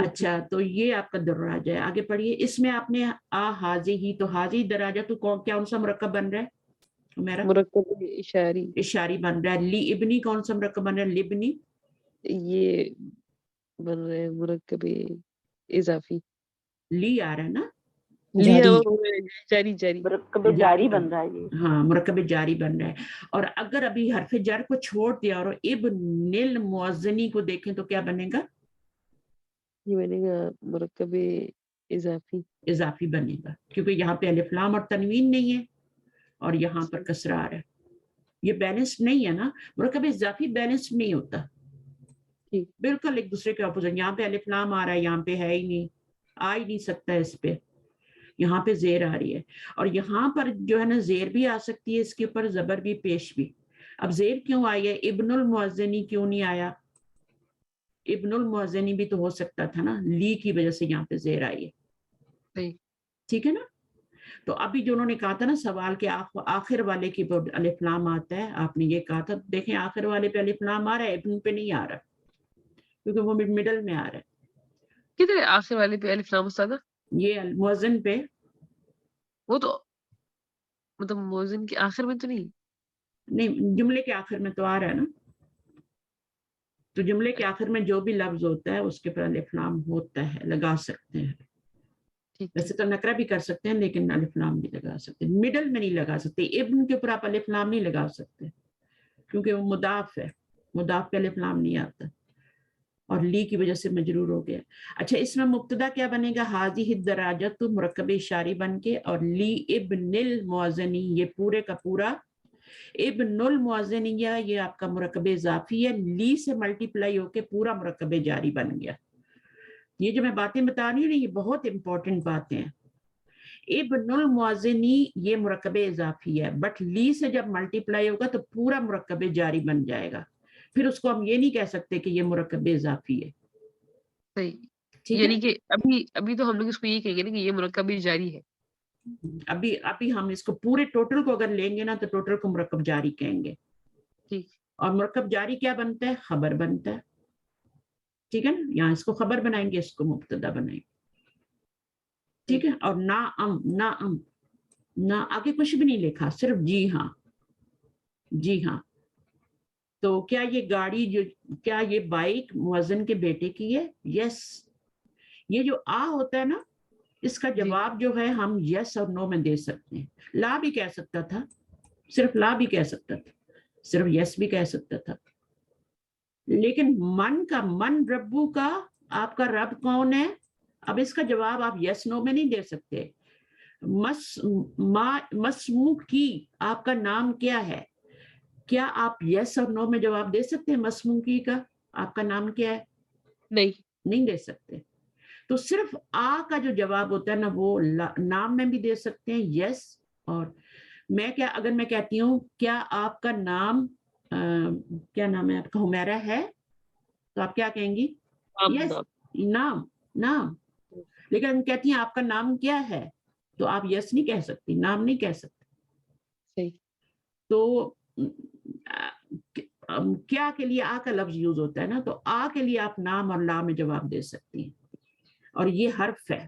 اچھا تو یہ آپ کا دراجہ ہے. آگے پڑھیے. اس میں آپ نے حاضی، تو حاضی دراجہ تو کون سا مرکب بن رہا ہے میرا؟ مرکب اشاری. اشاری بن رہا ہے. لی ابنی کون سا مرکب بن رہا ہے؟ لبنی. یہ بن رہا ہے مرکب اضافی. لی آ رہا ہے نا، جاری جاری مرکب جاری بن رہا ہے یہ. ہاں مرکب جاری بن رہا ہے. اور اگر ابھی حرف جر کو چھوڑ دیا اور ابن المؤذنی کو دیکھیں تو کیا بنے گا؟ یہ بنے گا مرکب اضافی. اضافی بنے گا کیونکہ یہاں پہ الف لام اور تنوین نہیں ہے اور یہاں پر کسرہ آ رہا ہے. یہ بیلنس نہیں ہے نا، مرکب اضافی بیلنس نہیں ہوتا، بالکل ایک دوسرے کے اپوزٹ. یہاں پہ الف لام آ رہا ہے، یہاں پہ ہے ہی نہیں، آ ہی نہیں سکتا اس پہ. یہاں پہ زیر آ رہی ہے اور یہاں پر جو ہے نا زیر بھی آ سکتی ہے، اس کے اوپر زبر بھی، پیش بھی. اب زیر کیوں آئی ہے؟ ابن المؤذنی کیوں نہیں آیا؟ ابن المؤذنی بھی تو ہو سکتا تھا نا، لی کی وجہ سے یہاں پہ زیر آئی ہے. ٹھیک ہے نا. تو ابھی جو انہوں نے کہا تھا نا سوال کے آخر والے کی الف لام آتا ہے، آپ نے یہ کہا تھا، دیکھیں آخر والے پہ الف لام آ رہا ہے، ابن پہ نہیں آ رہا کیونکہ وہ مڈل میں آ رہا ہے. کدھر آخر والے پہ الف لام استاد؟ یہ مؤذن پہ. وہ تو مطلب مؤذن کے آخر میں تو نہیں، جملے کے آخر میں تو آ رہا ہے نا. تو جملے کے آخر میں جو بھی لفظ ہوتا ہے اس کے پر الف لام ہوتا ہے، لگا سکتے ہیں. ویسے تو نکرہ بھی کر سکتے ہیں لیکن الف لام بھی لگا سکتے ہیں. مڈل میں نہیں لگا سکتے. ابن کے اوپر آپ الف لام نہیں لگا سکتے کیونکہ وہ مضاف ہے، مضاف پہ الف لام نہیں آتا اور لی کی وجہ سے مجرور ہو گیا. اچھا اس میں مبتدا کیا بنے گا؟ حاضی الدراجۃ مرکب اشاری بن کے، اور لی ابن المؤذنی، یہ پورے کا پورا ابن المؤذنیہ یہ آپ کا مرکب اضافی ہے، لی سے ملٹیپلائی ہو کے پورا مرکب جاری بن گیا. یہ جو میں باتیں بتا رہی ہوں یہ بہت امپورٹنٹ باتیں ہیں. ابن المؤذنی یہ مرکب اضافی ہے، بٹ لی سے جب ملٹیپلائی ہوگا تو پورا مرکب جاری بن جائے گا. پھر اس کو ہم یہ نہیں کہہ سکتے کہ یہ مرکب اضافی ہے. صحیح، یعنی کہ ابھی تو ہم لوگ اس کو یہ کہیں گے نا کہ یہ مرکب جاری ہے. ابھی ہم اس کو پورے ٹوٹل کو اگر لیں گے نا تو ٹوٹل کو مرکب جاری کہیں گے. اور مرکب جاری کیا بنتا ہے؟ خبر بنتا ہے. ٹھیک ہے نا، یہاں اس کو خبر بنائیں گے، اس کو مبتدا بنائیں گے. ٹھیک ہے. اور نہ آگے کچھ بھی نہیں لکھا، صرف جی ہاں. جی ہاں. تو کیا یہ گاڑی کیا یہ بائک مؤذن کے بیٹے کی ہے؟ یس. یہ جو آ ہوتا ہے نا اس کا جواب جو ہے ہم یس اور نو میں دے سکتے ہیں. لا بھی کہہ سکتا تھا، صرف لا بھی کہہ سکتا تھا، صرف یس بھی کہہ سکتا تھا. لیکن من ربو کا، آپ کا رب کون ہے؟ اب اس کا جواب آپ یس نو میں نہیں دے سکتے. مسمو کی، آپ کا نام کیا ہے؟ کیا آپ یس اور نو میں جواب دے سکتے ہیں؟ مسمو کی کا آپ کا نام کیا ہے؟ نہیں دے سکتے. تو صرف آ کا جو جواب ہوتا ہے نا وہ نام میں بھی دے سکتے ہیں یس. اور میں کیا اگر میں کہتی ہوں کیا آپ کا نام کیا نام ہے آپ کا؟ حمیرہ ہے، تو آپ کیا کہیں گی؟ یس. نام. لیکن کہتی ہیں آپ کا نام کیا ہے تو آپ یس نہیں کہہ سکتی، نام نہیں کہہ سکتے. تو کیا کے لیے آ کا لفظ یوز ہوتا ہے نا، تو آ کے لیے آپ نام اور لا میں جواب دے سکتی ہیں. اور یہ حرف ہے.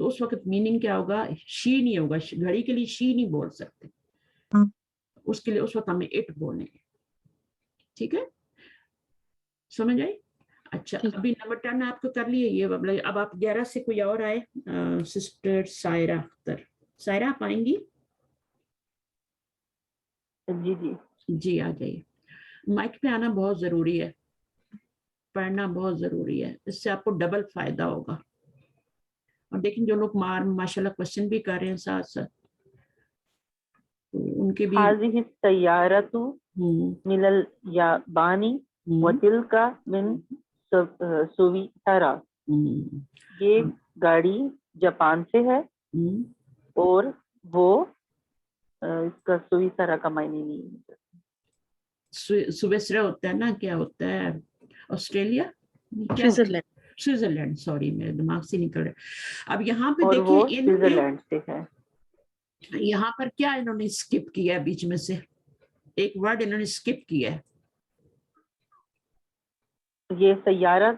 تو اس وقت میننگ کیا ہوگا؟ شی نہیں ہوگا، گھڑی کے لیے شی نہیں بول سکتے، اس کے لیے اس وقت ہمیں اٹ بولیں گے. ٹھیک ہے، سمجھ آئی؟ اچھا ابھی نمبر 10 آپ کو کر لیے یہ. اب آپ 11 سے کوئی اور آئے. سسٹر سائرہ اختر. سائرہ آپ آئیں گی؟ جی جی جی آ جائیے. مائک پہ آنا بہت ضروری ہے، پڑھنا بہت ضروری ہے، اس سے آپ کو ڈبل فائدہ ہوگا. اور دیکھیں جو لوگ ماشاء اللہ کوشچن بھی کر رہے ہیں ساتھ ساتھ، تو ان کے بھی. هذه السيارة من اليابان وتلك من سویسرا. یہ گاڑی جاپان سے ہے اور وہ اس کا سویسرا کا معنی نہیں ہے. سویسرا ہوتا ہے نا، کیا ہوتا ہے؟ Australia, Switzerland. سوئٹزرلینڈ، سوری میرے دماغ سے نکل رہا ہے. اب یہاں پہ اور وہ دیکھیں سوئٹزرلینڈ سے ہے. یہاں پر کیا انہوں نے اسکپ کیا ہے؟ بیچ میں سے ایک ورڈ انہوں نے اسکپ کیا ہے. یہ سیارہ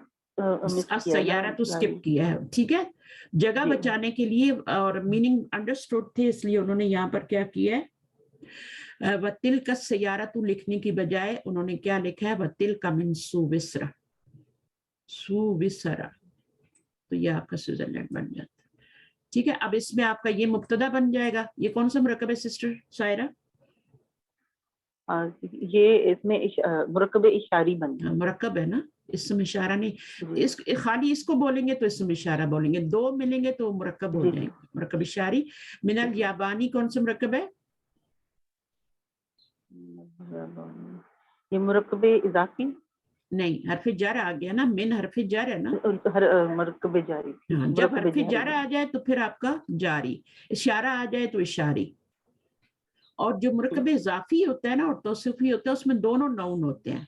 سیارہ تو اسکپ کیا ہے. ٹھیک ہے، جگہ بچانے کے لیے اور میننگ انڈرسٹوڈ تھے، اس لیے انہوں نے یہاں پر کیا کیا ہے؟ وَتِلْكَ السَّيَّارَةُ لکھنے کی بجائے انہوں نے کیا لکھا ہے؟ وَتِلْكَ مِنْ سُوِسْرَ. سویسرا، تو یہ آپ کا سوئٹزرلینڈ بن جاتا ہے. ٹھیک ہے، اب اس میں آپ کا یہ مبتدا بن جائے گا. یہ کون سا مرکب ہے سسٹر سائرہ؟ یہ اس میں مرکب اشاری بن گیا. مرکب ہے نا، اسم اشارہ نہیں. اس خالی اس کو بولیں گے تو اسم اشارہ بولیں گے، دو ملیں گے تو مرکب ہو جائیں گے. مرکب اشاری. من الیابانی کون سا مرکب ہے؟ یہ مرکب اضافی نہیں، حرف جر آ گیا نا، من حرف جر ہے نا. مرکب جاری. جب حرف جر آ جائے تو پھر آپ کا جاری، اشارہ آ جائے تو اشاری. اور جو مرکب اضافی ہوتا ہے نا اور توصیفی ہوتا ہے، اس میں دونوں نون ہوتے ہیں.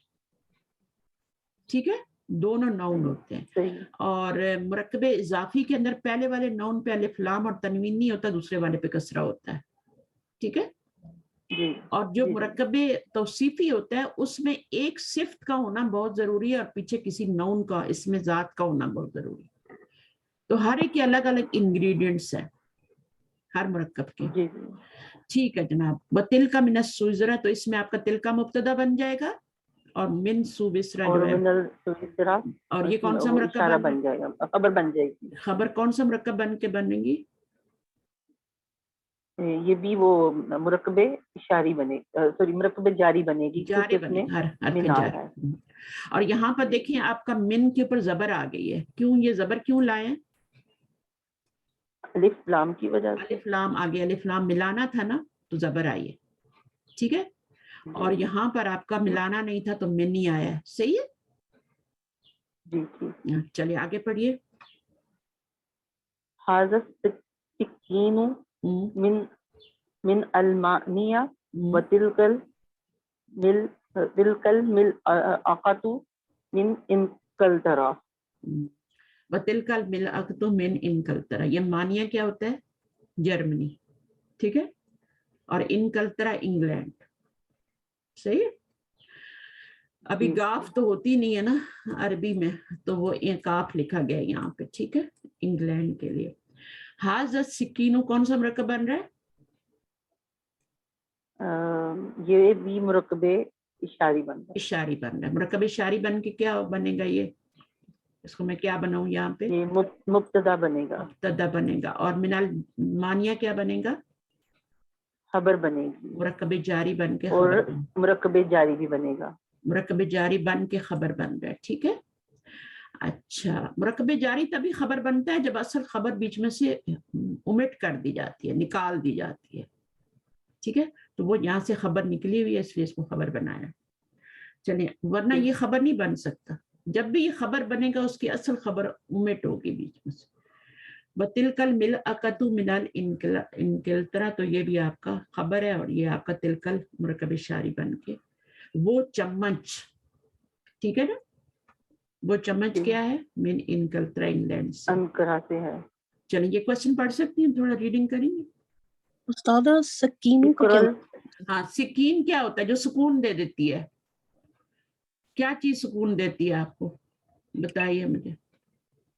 ٹھیک ہے، دونوں نون ہوتے ہیں. اور مرکب اضافی کے اندر پہلے والے نون پہ الف لام اور تنوین نہیں ہوتا، دوسرے والے پہ کسرہ ہوتا ہے. ٹھیک ہے. اور جو مرکب توصیفی ہوتا ہے اس میں ایک صفت کا ہونا بہت ضروری ہے اور پیچھے کسی نون کا، اس میں ذات کا ہونا بہت ضروری ہے. تو ہر ایک کے الگ الگ انگریڈینٹس ہیں ہر مرکب کے. ٹھیک ہے جناب. وَتِلْكَ مِنَ السُّوِسْرَا، تو اس میں آپ کا تل کا مبتدا بن جائے گا اور من سویسرا جو ہے، اور یہ کون سا مرکب بن جائے گا؟ خبر بن جائے گی. خبر کون سا مرکب بن کے بنے گی؟ یہ بھی وہ مرکب اشاری بنے، سوری مرکب جاری بنے گی. جاری بنے گی، حرف جاری. اور یہاں پر دیکھیں آپ کا من کے اوپر زبر آ گئی ہے. کیوں یہ زبر کیوں لائے ہیں؟ الف لام کی وجہ سے. الف لام آ گیا، الف لام ملانا تھا نا تو زبر آئی ہے. ٹھیک ہے. اور یہاں پر آپ کا ملانا نہیں تھا تو من ہی آیا ہے. صحیح ہے. جی چلیے آگے پڑھیے. هذا السكين من ألمانيا وتلك الملعقة من انگلترا. وتلك الملعقة من انگلترا، یہ مانیہ کیا ہوتا ہے؟ جرمنی. ٹھیک ہے. اور انگلترا انگلینڈ. صحیح. ابھی گاف تو ہوتی نہیں ہے نا عربی میں، تو وہ کاف لکھا گیا یہاں پہ. ٹھیک ہے، انگلینڈ کے لیے. ہاذا السکین کون سا مرکب بن رہا ہے؟ یہ بھی مرکب اشاری بن رہا ہے. اشاری بن رہا ہے. مرکب اشاری بن کے کیا بنے گا؟ یہ اس کو میں کیا بناؤں یہاں پہ؟ یہ مبتدا بنے گا. مبتدا بنے گا. اور من المانیہ کیا بنے گا؟ خبر بنے گی. مرکب جاری بن کے اور خبر مرکب جاری بھی بنے گا. مرکب جاری بن کے خبر بن رہا ہے. ٹھیک ہے. اچھا، مرکب جاری تبھی خبر بنتا ہے جب اصل خبر بیچ میں سے اومٹ کر دی جاتی ہے، نکال دی جاتی ہے. ٹھیک ہے. تو وہ یہاں سے خبر نکلی ہوئی ہے اس لیے اس کو خبر بنایا. چلیے، ورنہ یہ خبر نہیں بن سکتا. جب بھی یہ خبر بنے گا اس کی اصل خبر اومٹ ہوگی بیچ میں سے. وَتِلْكَ الْمِلْعَقَةُ مِنَ الْإِنْگِلْتَرَا، تو یہ بھی آپ کا خبر ہے اور یہ آپ کا تلکل مرکب شاری بن کے وہ چمچ. ٹھیک ہے نا. وہ چمچ کیا ہے؟ من انگلترا انگلینڈ سے. انقرہ سے ہے. چلیے یہ کوشچن پڑھ سکتی ہیں، تھوڑا ریڈنگ کریں گے. استاذہ سکینوں کا کیا؟ ہاں، سکین کیا ہوتا ہے؟ جو سکون دے دیتی ہے. کیا چیز سکون دیتی ہے آپ کو؟ بتائیے مجھے.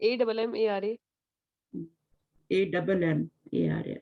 AMMARA। AMMARA,